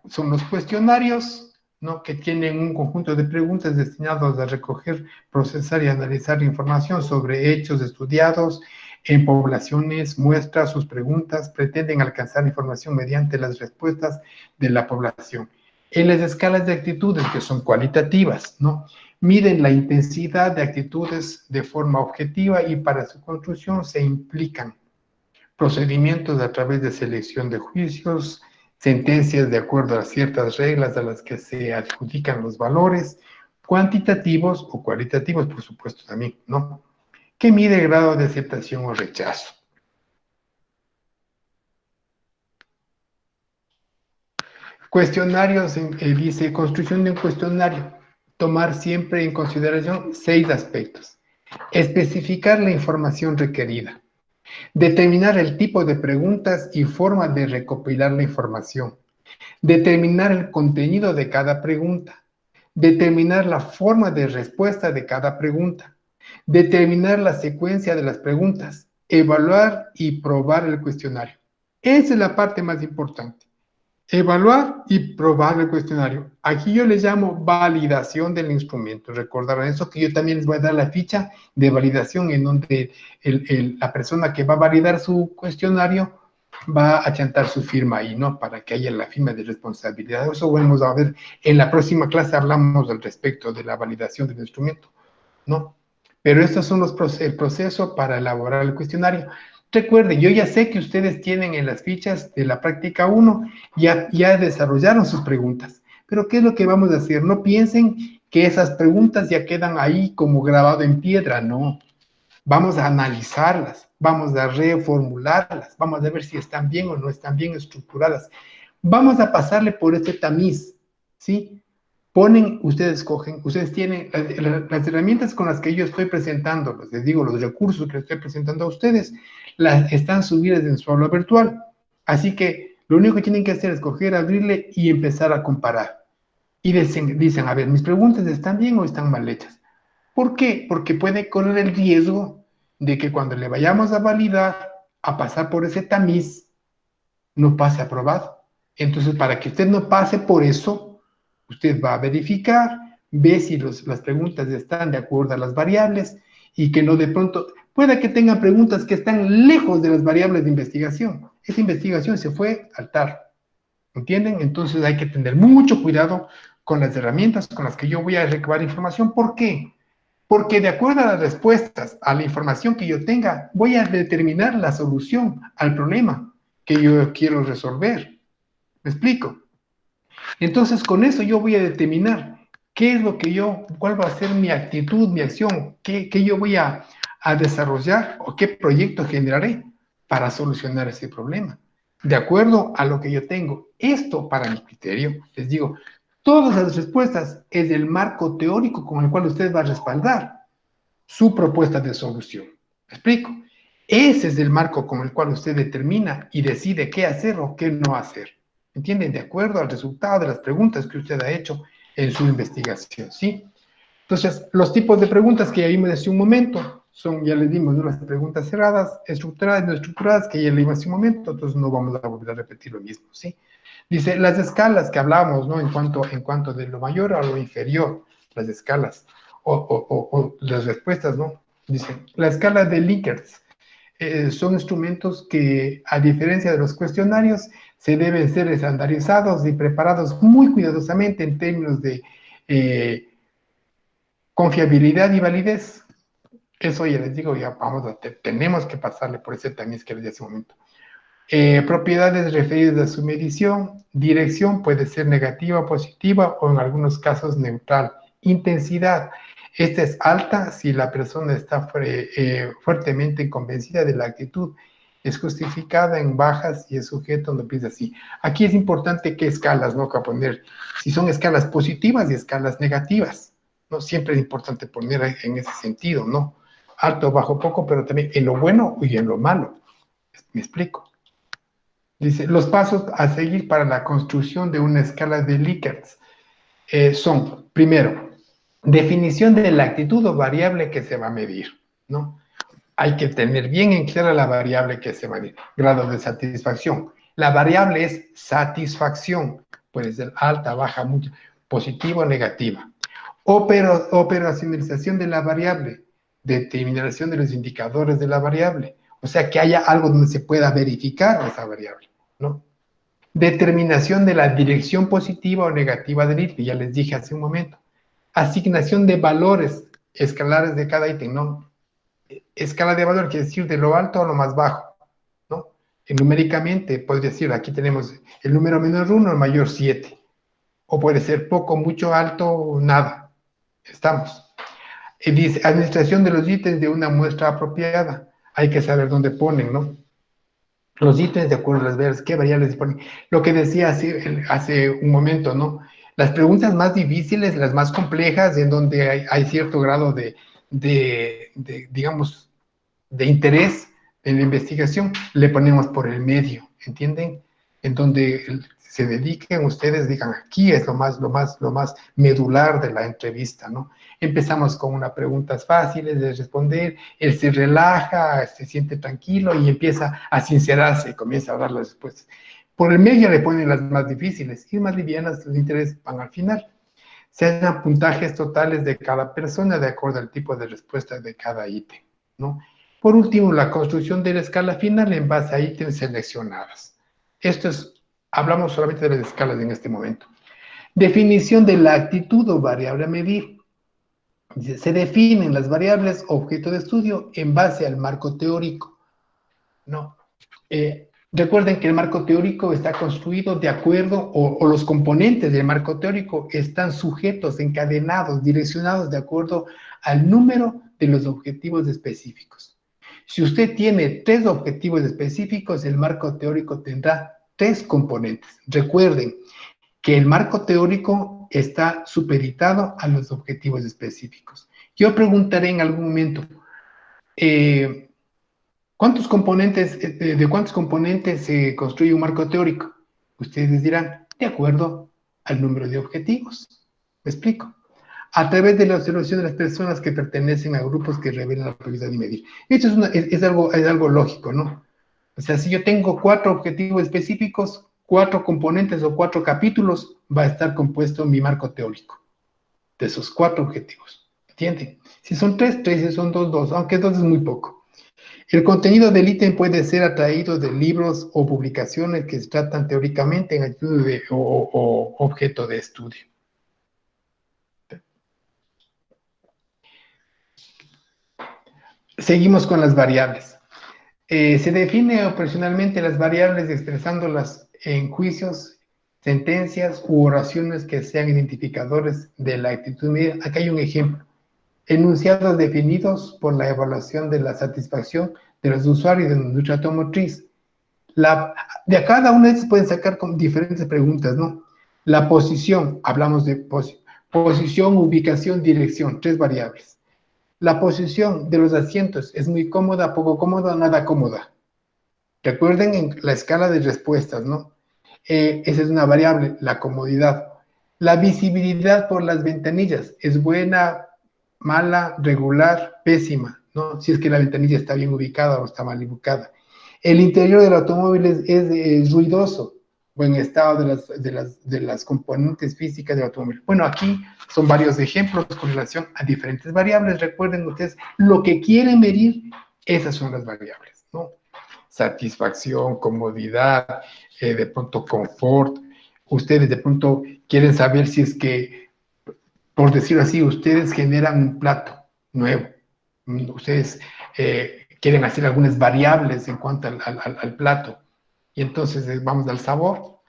son los cuestionarios, ¿no? Que tienen un conjunto de preguntas destinados a recoger, procesar y analizar información sobre hechos estudiados en poblaciones, muestras, sus preguntas, pretenden alcanzar información mediante las respuestas de la población. En las escalas de actitudes, que son cualitativas, ¿no? Miden la intensidad de actitudes de forma objetiva y para su construcción se implican procedimientos a través de selección de juicios, sentencias de acuerdo a ciertas reglas a las que se adjudican los valores, cuantitativos o cualitativos, por supuesto también, ¿no? Que mide el grado de aceptación o rechazo. Cuestionarios, dice, construcción de un cuestionario. Tomar siempre en consideración 6 aspectos. Especificar la información requerida. Determinar el tipo de preguntas y forma de recopilar la información. Determinar el contenido de cada pregunta. Determinar la forma de respuesta de cada pregunta. Determinar la secuencia de las preguntas. Evaluar y probar el cuestionario. Esa es la parte más importante. Evaluar y probar el cuestionario. Aquí yo les llamo validación del instrumento. Recordarán eso, que yo también les voy a dar la ficha de validación en donde la persona que va a validar su cuestionario va a chantar su firma ahí, ¿no? Para que haya la firma de responsabilidad. Eso vamos a ver en la próxima clase, hablamos al respecto de la validación del instrumento, ¿no? Pero estos son el proceso para elaborar el cuestionario. Recuerden, yo ya sé que ustedes tienen en las fichas de la práctica 1, ya desarrollaron sus preguntas. Pero ¿qué es lo que vamos a hacer? No piensen que esas preguntas ya quedan ahí como grabado en piedra, no. Vamos a analizarlas, vamos a reformularlas, vamos a ver si están bien o no están bien estructuradas. Vamos a pasarle por este tamiz, ¿sí? Ustedes cogen, ustedes tienen las herramientas con las que yo estoy presentando, les digo, los recursos que les estoy presentando a ustedes, están subidas en su aula virtual. Así que lo único que tienen que hacer es coger, abrirle y empezar a comparar. Y dicen, a ver, ¿mis preguntas están bien o están mal hechas? ¿Por qué? Porque puede correr el riesgo de que cuando le vayamos a validar, a pasar por ese tamiz, no pase aprobado. Entonces, para que usted no pase por eso, usted va a verificar, ve si las preguntas están de acuerdo a las variables y que no de pronto, pueda que tengan preguntas que están lejos de las variables de investigación. Esa investigación se fue al tarro. ¿Entienden? Entonces hay que tener mucho cuidado con las herramientas con las que yo voy a recabar información. ¿Por qué? Porque de acuerdo a las respuestas, a la información que yo tenga, voy a determinar la solución al problema que yo quiero resolver. ¿Me explico? Entonces, con eso yo voy a determinar qué es lo que cuál va a ser mi actitud, mi acción, qué yo voy a desarrollar o qué proyecto generaré para solucionar ese problema. De acuerdo a lo que yo tengo. Esto, para mi criterio, les digo, todas las respuestas es el marco teórico con el cual usted va a respaldar su propuesta de solución. ¿Me explico? Ese es el marco con el cual usted determina y decide qué hacer o qué no hacer. ¿Entienden? De acuerdo al resultado de las preguntas que usted ha hecho en su investigación, ¿sí? Entonces, los tipos de preguntas que ya vimos hace un momento son, ya les dimos, ¿no? Las preguntas cerradas, estructuradas y no estructuradas, que ya le dimos hace un momento, entonces no vamos a volver a repetir lo mismo, ¿sí? Dice, las escalas que hablábamos, ¿no? En cuanto de lo mayor a lo inferior, las escalas, o las respuestas, ¿no? Dice, la escala de Likert son instrumentos que, a diferencia de los cuestionarios, se deben ser estandarizados y preparados muy cuidadosamente en términos de confiabilidad y validez. Eso ya les digo, ya tenemos que pasarle por ese tamiz que les di hace un momento. Propiedades referidas a su medición, dirección puede ser negativa o positiva o en algunos casos neutral. Intensidad, esta es alta si la persona está fuertemente convencida de la actitud, es justificada en bajas y el sujeto no piensa así. Aquí es importante qué escalas, ¿no? Que poner, si son escalas positivas y escalas negativas, ¿no? Siempre es importante poner en ese sentido, ¿no? Alto, bajo, poco, pero también en lo bueno y en lo malo. ¿Me explico? Dice, los pasos a seguir para la construcción de una escala de Likert son, primero, definición de la actitud o variable que se va a medir, ¿no? Hay que tener bien en clara la variable que se va a medir. Grado de satisfacción. La variable es satisfacción. Puede ser alta, baja, mucho, positiva o negativa. Operacionalización de la variable. Determinación de los indicadores de la variable. O sea, que haya algo donde se pueda verificar esa variable, ¿no? Determinación de la dirección positiva o negativa del ítem, ya les dije hace un momento. Asignación de valores escalares de cada ítem, ¿no? Escala de valor quiere decir de lo alto a lo más bajo, ¿no? Y numéricamente, podría decir, aquí tenemos el número menor 1, el mayor 7. O puede ser poco, mucho, alto, nada. Estamos. Y dice, administración de los ítems de una muestra apropiada. Hay que saber dónde ponen, ¿no? Los ítems de acuerdo a las variables, qué variables se ponen. Lo que decía hace un momento, ¿no? Las preguntas más difíciles, las más complejas, en donde hay cierto grado digamos, de interés en la investigación, le ponemos por el medio, ¿entienden? En donde se dediquen ustedes, digan, aquí es lo más medular de la entrevista, ¿no? Empezamos con unas preguntas fáciles de responder, él se relaja, se siente tranquilo y empieza a sincerarse, comienza a dar las respuestas. Por el medio le ponen las más difíciles y más livianas, los intereses van al final. Se hacen puntajes totales de cada persona de acuerdo al tipo de respuesta de cada ítem, ¿no? Por último, la construcción de la escala final en base a ítems seleccionados. Hablamos solamente de las escalas en este momento. Definición de la actitud o variable a medir. Se definen las variables objeto de estudio en base al marco teórico, ¿no? Recuerden que el marco teórico está construido de acuerdo, o los componentes del marco teórico están sujetos, encadenados, direccionados de acuerdo al número de los objetivos específicos. Si usted tiene 3 objetivos específicos, el marco teórico tendrá 3 componentes. Recuerden que el marco teórico está supeditado a los objetivos específicos. Yo preguntaré en algún momento, ¿cuántos componentes, de cuántos componentes se construye un marco teórico? Ustedes dirán, de acuerdo al número de objetivos. ¿Me explico? A través de la observación de las personas que pertenecen a grupos que revelan la propiedad de medir. Esto es algo lógico, ¿no? O sea, si yo tengo 4 objetivos específicos, 4 componentes o 4 capítulos, va a estar compuesto mi marco teórico de esos 4 objetivos. ¿Entienden? Si son 3, 3, si son 2, 2, aunque 2 es muy poco. El contenido del ítem puede ser atraído de libros o publicaciones que se tratan teóricamente en ayuda o objeto de estudio. Seguimos con las variables. Se define operacionalmente las variables expresándolas en juicios, sentencias u oraciones que sean identificadores de la actitud medida. Acá hay un ejemplo. Enunciados definidos por la evaluación de la satisfacción de los usuarios de la industria automotriz. De cada una de estas pueden sacar con diferentes preguntas, ¿no? La posición, hablamos de posición, ubicación, dirección, 3 variables. La posición de los asientos es muy cómoda, poco cómoda, nada cómoda. Recuerden en la escala de respuestas, ¿no? Esa es una variable, la comodidad. La visibilidad por las ventanillas es buena, mala, regular, pésima, ¿no? Si es que la ventanilla está bien ubicada o está mal ubicada. El interior del automóvil es ruidoso, o en estado de las componentes físicas del automóvil. Bueno, aquí son varios ejemplos con relación a diferentes variables. Recuerden ustedes, lo que quieren medir, esas son las variables, ¿no? Satisfacción, comodidad, de pronto confort. Ustedes de pronto quieren saber si es que, por decirlo así, ustedes generan un plato nuevo. Ustedes quieren hacer algunas variables en cuanto al plato. Y entonces vamos al sabor.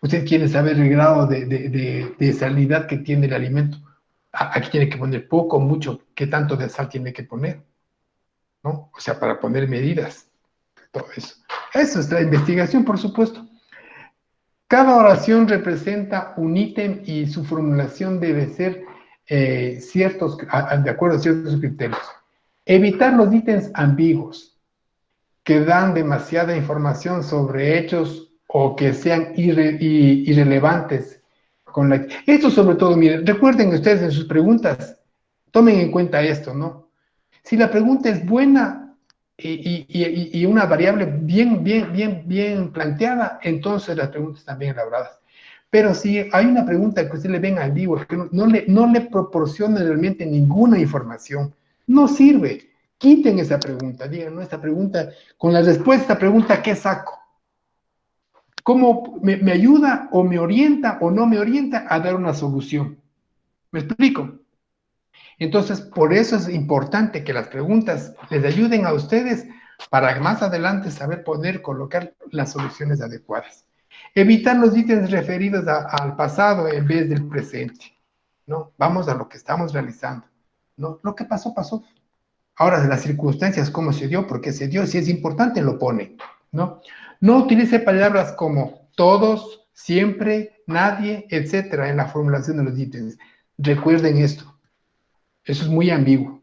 Usted quiere saber el grado de salinidad que tiene el alimento. Aquí tiene que poner poco, mucho, qué tanto de sal tiene que poner, ¿no? O sea, para poner medidas, todo eso. Eso es la investigación, por supuesto. Cada oración representa un ítem y su formulación debe ser de acuerdo a ciertos criterios. Evitar los ítems ambiguos, que dan demasiada información sobre hechos o que sean irrelevantes. Esto sobre todo, miren, recuerden ustedes en sus preguntas, tomen en cuenta esto, ¿no? Si la pregunta es buena y una variable bien planteada, entonces las preguntas están bien elaboradas. Pero si hay una pregunta que usted le ven ambigua, que no le proporciona realmente ninguna información, no sirve. Quiten esa pregunta, digan, ¿no? Esta pregunta, con la respuesta a esta pregunta, ¿qué saco? ¿Cómo me ayuda o me orienta o no me orienta a dar una solución? ¿Me explico? Entonces, por eso es importante que las preguntas les ayuden a ustedes para más adelante saber poder colocar las soluciones adecuadas. Evitar los ítems referidos al pasado en vez del presente, ¿no? Vamos a lo que estamos realizando, ¿no? Lo que pasó, pasó. Ahora, de las circunstancias, cómo se dio, por qué se dio, si es importante, lo pone, ¿no? No utilice palabras como todos, siempre, nadie, etcétera, en la formulación de los ítems. Recuerden esto. Eso es muy ambiguo,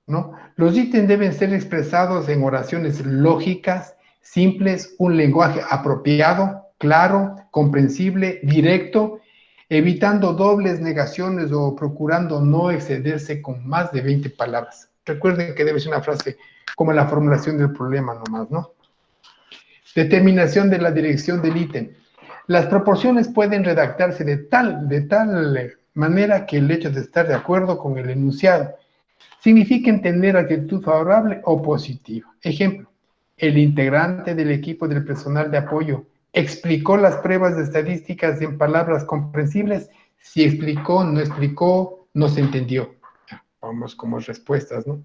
¿no? Los ítems deben ser expresados en oraciones lógicas, simples, un lenguaje apropiado, claro, comprensible, directo, evitando dobles negaciones o procurando no excederse con más de 20 palabras. Recuerden que debe ser una frase como la formulación del problema nomás, ¿no? Determinación de la dirección del ítem. Las proporciones pueden redactarse de tal manera que el hecho de estar de acuerdo con el enunciado signifiquen tener actitud favorable o positiva. Ejemplo, el integrante del equipo del personal de apoyo explicó las pruebas de estadísticas en palabras comprensibles. Si explicó, no se entendió. Vamos como respuestas, ¿no?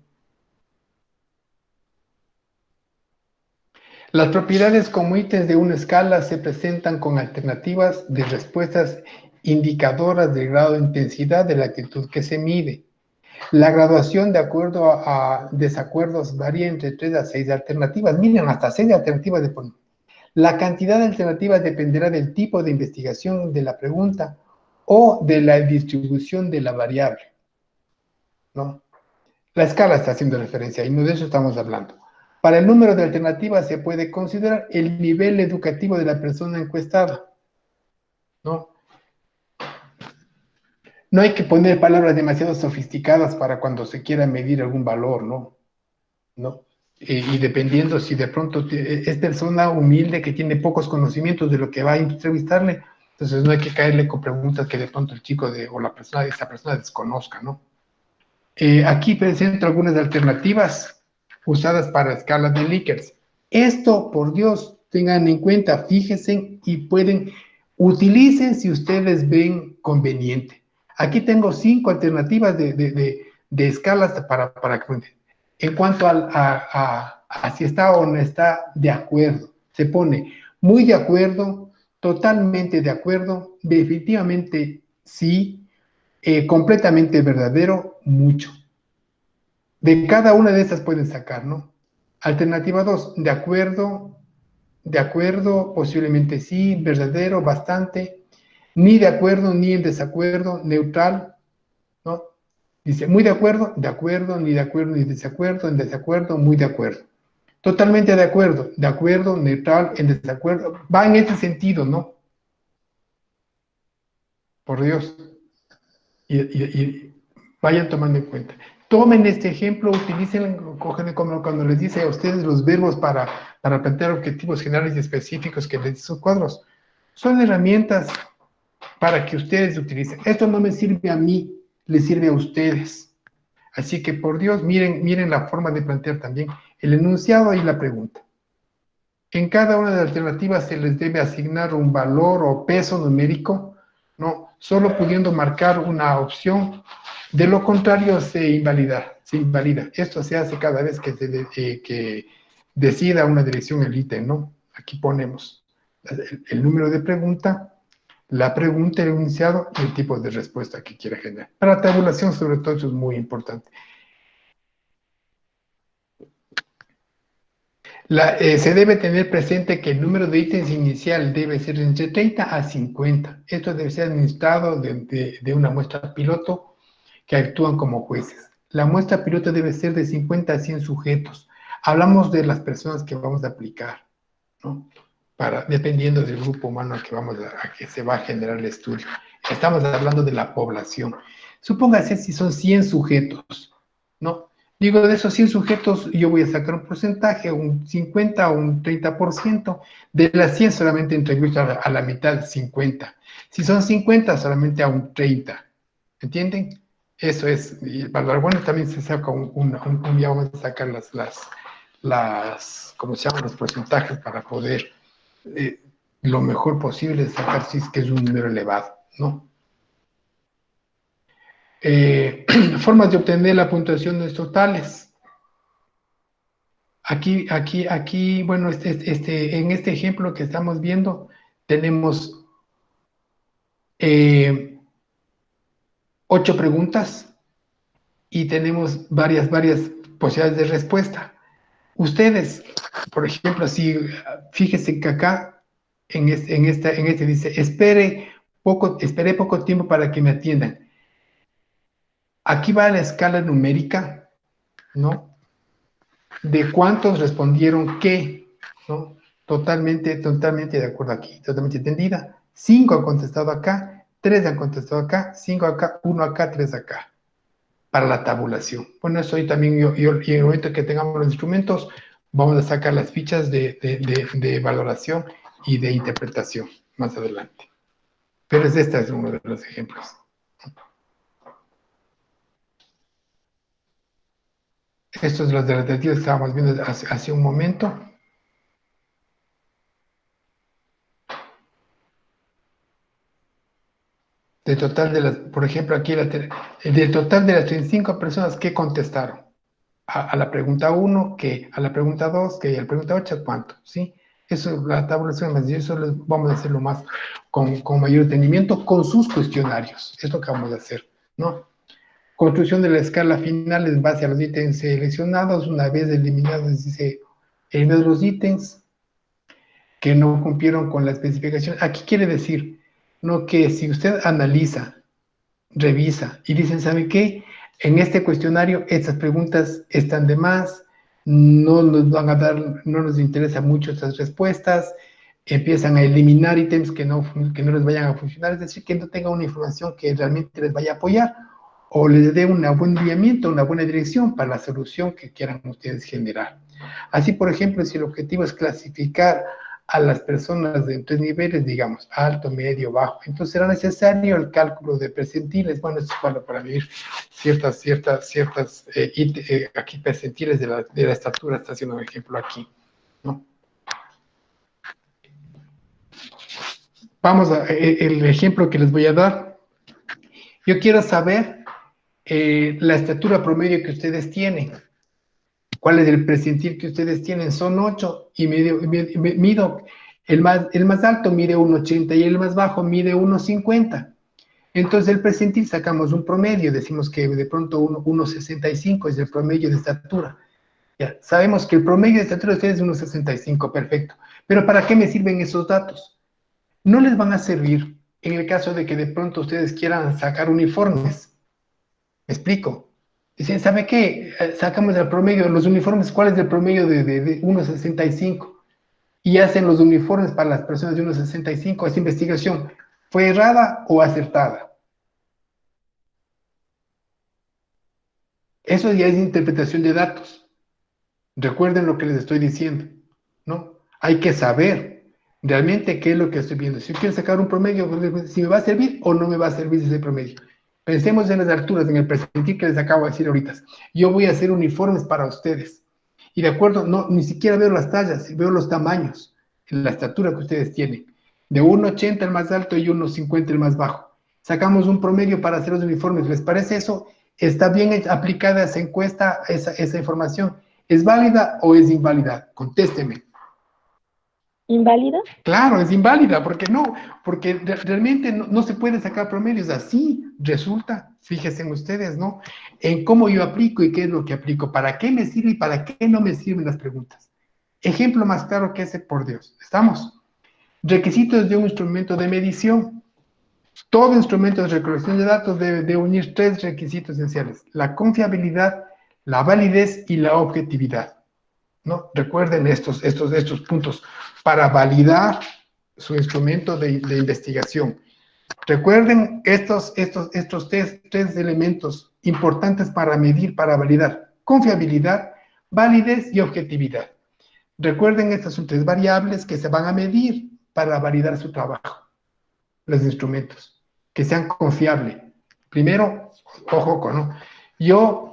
Las propiedades como ítems de una escala se presentan con alternativas de respuestas indicadoras del grado de intensidad de la actitud que se mide. La graduación de acuerdo a desacuerdos varía entre 3 a 6 alternativas. Miren, hasta 6 alternativas de poner. La cantidad de alternativas dependerá del tipo de investigación de la pregunta o de la distribución de la variable, ¿no? La escala está haciendo referencia y no de eso estamos hablando. Para el número de alternativas se puede considerar el nivel educativo de la persona encuestada, ¿no? No hay que poner palabras demasiado sofisticadas para cuando se quiera medir algún valor, ¿no? ¿No? Y dependiendo si de pronto es persona humilde que tiene pocos conocimientos de lo que va a entrevistarle, entonces no hay que caerle con preguntas que de pronto el chico o la persona, esa persona desconozca, ¿no? Aquí presento algunas alternativas usadas para escalas de Likert. Esto, por Dios, tengan en cuenta, fíjense y utilicen si ustedes ven conveniente. Aquí tengo 5 alternativas de escalas para que en cuanto a si está o no está de acuerdo. Se pone muy de acuerdo, totalmente de acuerdo, definitivamente sí, completamente verdadero, mucho. De cada una de estas pueden sacar, ¿no? Alternativa 2, de acuerdo, posiblemente sí, verdadero, bastante, ni de acuerdo, ni en desacuerdo, neutral, ¿no? Dice, muy de acuerdo, ni de acuerdo, ni desacuerdo, en desacuerdo, muy de acuerdo. Totalmente de acuerdo, neutral, en desacuerdo. Va en ese sentido, ¿no? Por Dios. Y vayan tomando en cuenta. Tomen este ejemplo, utilicen, cogen como cuando les dice a ustedes los verbos para plantear objetivos generales y específicos que les dice sus cuadros. Son herramientas para que ustedes utilicen. Esto no me sirve a mí, les sirve a ustedes. Así que por Dios, miren la forma de plantear también el enunciado y la pregunta. En cada una de las alternativas se les debe asignar un valor o peso numérico, no, solo pudiendo marcar una opción, de lo contrario se invalida. Esto se hace cada vez que que decida una dirección el ítem, ¿no? Aquí ponemos el número de pregunta, la pregunta, el enunciado y el tipo de respuesta que quiera generar. Para tabulación, sobre todo, eso es muy importante. Se debe tener presente que el número de ítems inicial debe ser entre 30 a 50. Esto debe ser administrado de una muestra piloto que actúan como jueces. La muestra piloto debe ser de 50 a 100 sujetos. Hablamos de las personas que vamos a aplicar, ¿no? Dependiendo del grupo humano a que se va a generar el estudio. Estamos hablando de la población. Supóngase si son 100 sujetos, ¿no? Digo, de esos 100 sujetos, yo voy a sacar un porcentaje, un 50 o un 30%. De las 100 solamente entrevisto a la mitad, 50. Si son 50, solamente a un 30. ¿Entienden? Eso es. Y para lo bueno también se saca un día vamos a sacar ¿cómo se llaman? Los porcentajes para poder lo mejor posible sacar si es que es un número elevado, ¿no? Formas de obtener la puntuación de los totales. Aquí, bueno, en este ejemplo que estamos viendo, tenemos 8 preguntas y tenemos varias posibilidades de respuesta. Ustedes, por ejemplo, si fíjense que acá, en este dice, esperé poco tiempo para que me atiendan. Aquí va la escala numérica, ¿no? De cuántos respondieron qué, ¿no? Totalmente de acuerdo aquí, totalmente entendida. 5 han contestado acá, 3 han contestado acá, 5 acá, 1 acá, 3 acá, para la tabulación. Bueno, eso ahí también y en el momento que tengamos los instrumentos, vamos a sacar las fichas de valoración y de interpretación más adelante. Pero este es uno de los ejemplos. Estos son los relativos que estábamos viendo hace un momento. Del total de las, por ejemplo, aquí del total de las 35 personas que contestaron a la pregunta 1, que a la pregunta 2, que a la pregunta 8, ¿cuánto? ¿Sí? Eso, la tabulación, eso vamos a hacerlo más con mayor entendimiento con sus cuestionarios. Es lo que vamos a hacer, ¿no? Construcción de la escala final en base a los ítems seleccionados. Una vez eliminados, dice, eliminados los ítems que no cumplieron con la especificación. Aquí quiere decir, no, que si usted analiza, revisa y dicen, ¿sabe qué? En este cuestionario estas preguntas están de más, no nos van a dar, no nos interesa mucho estas respuestas, empiezan a eliminar ítems que no les vayan a funcionar, es decir, que no tenga una información que realmente les vaya a apoyar o les dé un buen guiamiento, una buena dirección para la solución que quieran ustedes generar. Así, por ejemplo, si el objetivo es clasificar a las personas de 3 niveles, digamos, alto, medio, bajo, entonces será necesario el cálculo de percentiles. Bueno, esto es para medir ciertas aquí percentiles de la estatura, está haciendo un ejemplo aquí, ¿no? Vamos a el ejemplo que les voy a dar. Yo quiero saber la estatura promedio que ustedes tienen. ¿Cuál es el percentil que ustedes tienen? Son 8 y mido, el más alto mide 1,80 y el más bajo mide 1,50. Entonces el percentil sacamos un promedio, decimos que de pronto 1,65 es el promedio de estatura. Ya, sabemos que el promedio de estatura de ustedes es 1,65, perfecto. Pero ¿para qué me sirven esos datos? No les van a servir en el caso de que de pronto ustedes quieran sacar uniformes. ¿Me explico? Dicen, ¿sabe qué? Sacamos el promedio de los uniformes. ¿Cuál es el promedio de 1,65? Y hacen los uniformes para las personas de 1,65. Esa investigación, ¿fue errada o acertada? Eso ya es interpretación de datos. Recuerden lo que les estoy diciendo, ¿no? Hay que saber realmente qué es lo que estoy viendo. Si yo quiero sacar un promedio, si me va a servir o no me va a servir ese promedio. Pensemos en las alturas, en el percentil que les acabo de decir ahorita. Yo voy a hacer uniformes para ustedes. Y de acuerdo, no, ni siquiera veo las tallas, veo los tamaños, la estatura que ustedes tienen. De 1,80 el más alto y 1,50 el más bajo. Sacamos un promedio para hacer los uniformes. ¿Les parece eso? ¿Está bien aplicada esa encuesta, esa información? ¿Es válida o es inválida? Contésteme. ¿Inválida? Claro, es inválida, ¿por qué no? Porque realmente no se puede sacar promedios así, resulta, fíjense en ustedes, ¿no? En cómo yo aplico y qué es lo que aplico, para qué me sirve y para qué no me sirven las preguntas. Ejemplo más claro que ese, por Dios. ¿Estamos? Requisitos de un instrumento de medición. Todo instrumento de recolección de datos debe de unir 3 requisitos esenciales: la confiabilidad, la validez y la objetividad, ¿no? Recuerden estos puntos para validar su instrumento de investigación. Recuerden estos tres elementos importantes para medir, para validar: confiabilidad, validez y objetividad. Recuerden, estas son 3 variables que se van a medir para validar su trabajo, los instrumentos, que sean confiables. Primero, ojo, ¿no? Yo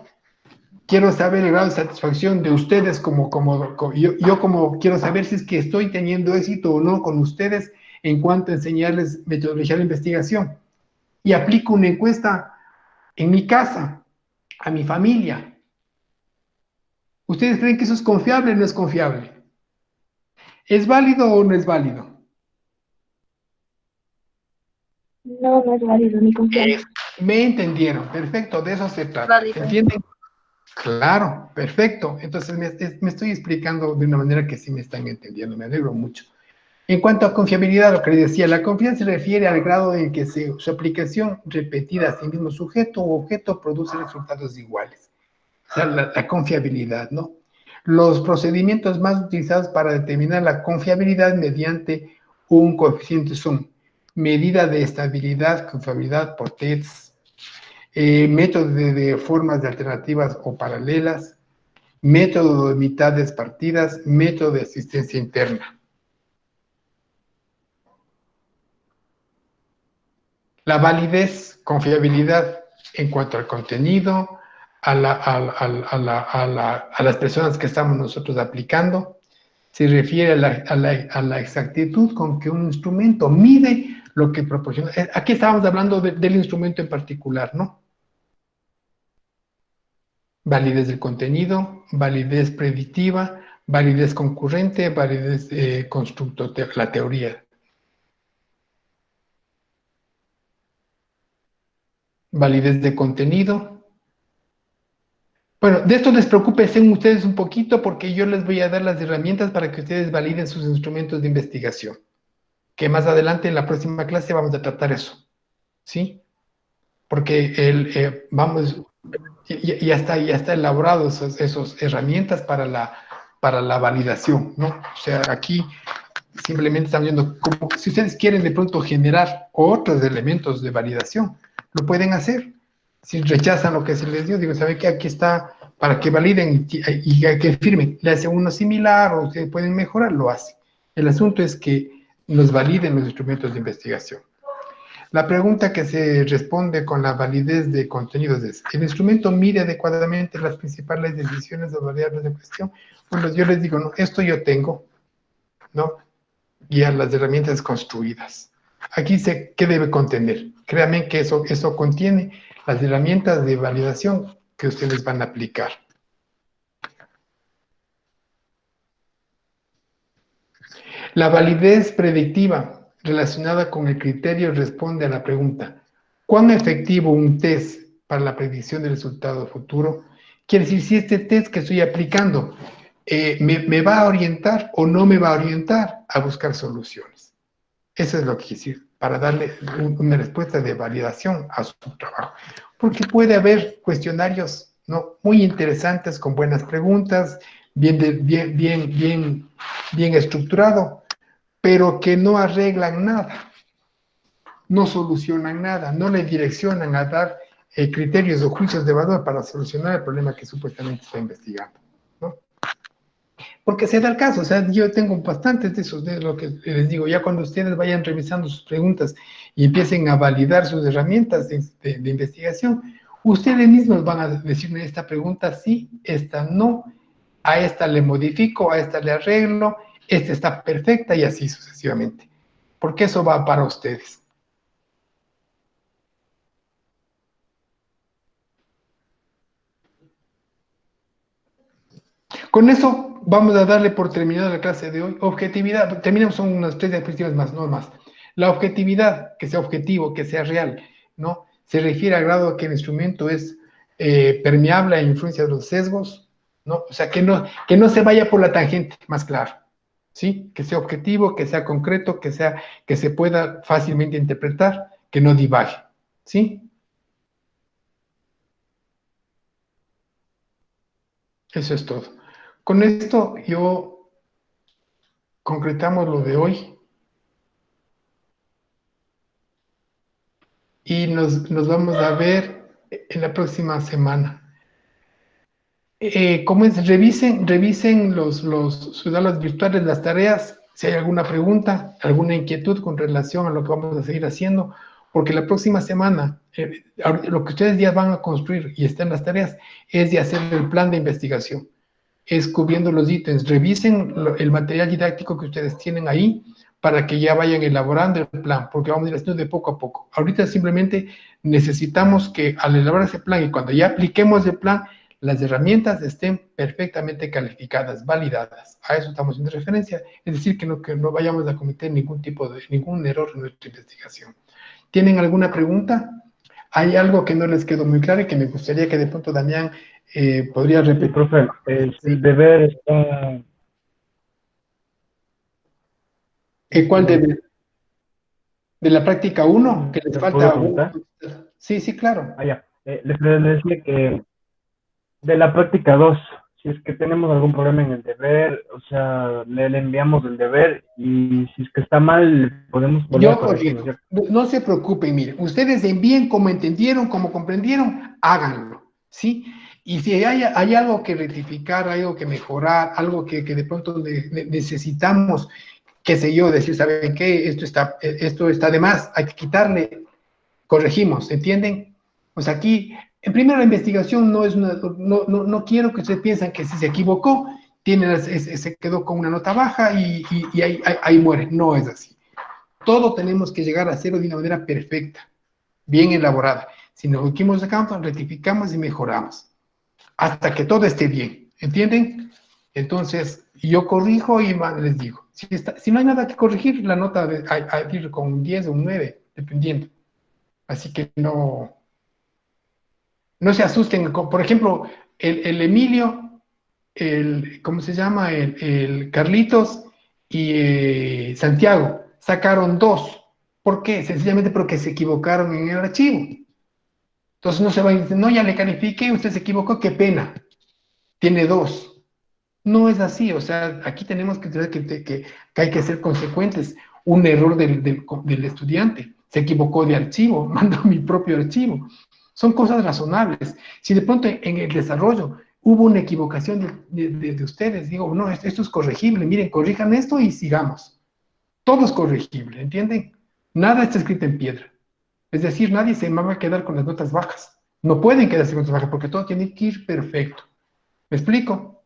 quiero saber el grado de satisfacción de ustedes yo como quiero saber si es que estoy teniendo éxito o no con ustedes en cuanto a enseñarles metodología de investigación. Y aplico una encuesta en mi casa, a mi familia. ¿Ustedes creen que eso es confiable o no es confiable? ¿Es válido o no es válido? No, no es válido ni confiable. Me entendieron, perfecto, de eso se trata. ¿Entienden? Claro, perfecto. Entonces me estoy explicando de una manera que sí me están entendiendo, me alegro mucho. En cuanto a confiabilidad, lo que les decía, la confianza se refiere al grado en que su aplicación repetida a sí mismo sujeto u objeto produce resultados iguales. O sea, la confiabilidad, ¿no? Los procedimientos más utilizados para determinar la confiabilidad mediante un coeficiente son medida de estabilidad, confiabilidad por tests, método de formas de alternativas o paralelas, método de mitades partidas, método de asistencia interna. La validez, confiabilidad en cuanto al contenido, a las personas que estamos nosotros aplicando, se refiere a la exactitud con que un instrumento mide lo que proporciona. Aquí estábamos hablando del instrumento en particular, ¿no? Validez del contenido, validez predictiva, validez concurrente, validez constructo, la teoría. Validez de contenido, Bueno, de esto despreocúpense ustedes un poquito porque yo les voy a dar las herramientas para que ustedes validen sus instrumentos de investigación. Que más adelante en la próxima clase vamos a tratar eso. ¿Sí? Porque ya está elaborado esas herramientas para la validación, ¿no? O sea, aquí simplemente estamos viendo cómo, si ustedes quieren de pronto generar otros elementos de validación, lo pueden hacer. Si rechazan lo que se les dio, digo, ¿sabe qué? Aquí está para que validen y que firmen. Le hace uno similar o ustedes pueden mejorar, lo hace. El asunto es que nos validen los instrumentos de investigación. La pregunta que se responde con la validez de contenidos es, ¿el instrumento mide adecuadamente las principales decisiones o variables de cuestión? Bueno, yo les digo, no, esto yo tengo, ¿no? Y a las herramientas construidas. Aquí ¿qué debe contener? Créanme que eso contiene las herramientas de validación que ustedes van a aplicar. La validez predictiva relacionada con el criterio responde a la pregunta, ¿cuán efectivo un test para la predicción del resultado futuro? Quiere decir, si este test que estoy aplicando me va a orientar o no me va a orientar a buscar soluciones. Eso es lo que quiere decir, para darle una respuesta de validación a su trabajo. Porque puede haber cuestionarios, ¿no?, muy interesantes, con buenas preguntas, bien estructurado, pero que no arreglan nada, no solucionan nada, no le direccionan a dar criterios o juicios de valor para solucionar el problema que supuestamente está investigando, ¿no? Porque se da el caso, o sea, yo tengo bastantes de esos, de lo que les digo, ya cuando ustedes vayan revisando sus preguntas y empiecen a validar sus herramientas de investigación, ustedes mismos van a decirme esta pregunta sí, esta no, a esta le modifico, a esta le arreglo, esta está perfecta y así sucesivamente. Porque eso va para ustedes. Con eso vamos a darle por terminada la clase de hoy. Objetividad, terminamos, son unas 3 diapositivas más, no más. La objetividad, que sea objetivo, que sea real, ¿no? Se refiere al grado a que el instrumento es permeable a influencia de los sesgos, ¿no? O sea, que no se vaya por la tangente, más claro, ¿sí? Que sea objetivo, que sea concreto, que se pueda fácilmente interpretar, que no divague, ¿sí? Eso es todo. Con esto yo concretamos lo de hoy y nos vamos a ver en la próxima semana. ¿Cómo es? Revisen las virtuales, las tareas, si hay alguna pregunta, alguna inquietud con relación a lo que vamos a seguir haciendo, porque la próxima semana, lo que ustedes ya van a construir y está en las tareas, es de hacer el plan de investigación, es cubriendo los ítems. Revisen el material didáctico que ustedes tienen ahí para que ya vayan elaborando el plan, porque vamos a ir haciendo de poco a poco. Ahorita simplemente necesitamos que al elaborar ese plan y cuando ya apliquemos el plan, las herramientas estén perfectamente calificadas, validadas. A eso estamos haciendo referencia, es decir, que no vayamos a cometer ningún error en nuestra investigación. ¿Tienen alguna pregunta? ¿Hay algo que no les quedó muy claro y que me gustaría que de pronto Damián podría repetir? Sí, profe, el deber está... ¿Cuál debe? ¿De la práctica 1? ¿Que les ¿Te falta puedo uno? preguntar? Sí, claro. Ah, ya. Les decía que de la práctica 2, si es que tenemos algún problema en el deber, o sea, le enviamos el deber y si es que está mal, podemos volver a corregir, ¿no es cierto? No se preocupen, miren, ustedes envíen como entendieron, como comprendieron, háganlo, ¿sí? Y si hay algo que rectificar, algo que mejorar, algo que de pronto necesitamos, qué sé yo, decir, ¿saben qué? Esto está de más, hay que quitarle, corregimos, ¿entienden? Pues aquí, en primera, la investigación no quiero que ustedes piensen que si se equivocó, se quedó con una nota baja y ahí muere. No es así. Todo tenemos que llegar a hacerlo de una manera perfecta, bien elaborada. Si nos equivocamos acá, rectificamos y mejoramos, hasta que todo esté bien, ¿entienden? Entonces, yo corrijo y les digo, si no hay nada que corregir, la nota hay que ir con un 10 o un 9, dependiendo. Así que no No se asusten. Por ejemplo, el Emilio, ¿cómo se llama? El Carlitos y Santiago sacaron 2. ¿Por qué? Sencillamente porque se equivocaron en el archivo. Entonces no se va a decir, no, ya le califique, usted se equivocó, qué pena. Tiene 2. No es así, o sea, aquí tenemos que tener que hay que ser consecuentes. Un error del estudiante, se equivocó de archivo, mandó mi propio archivo. Son cosas razonables. Si de pronto en el desarrollo hubo una equivocación de ustedes, digo, no, esto es corregible, miren, corrijan esto y sigamos. Todo es corregible, ¿entienden? Nada está escrito en piedra. Es decir, nadie se va a quedar con las notas bajas. No pueden quedarse con notas bajas porque todo tiene que ir perfecto. ¿Me explico?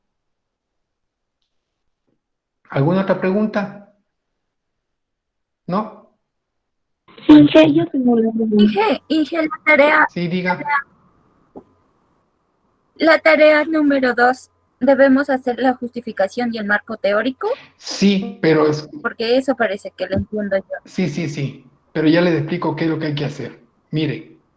¿Alguna otra pregunta? ¿No? Inge, yo tengo una pregunta. Inge, Sí, diga. la tarea número 2, ¿debemos hacer la justificación y el marco teórico? Sí, pero Porque eso parece que lo entiendo yo. sí, pero ya les explico qué es lo que hay que hacer. Mire,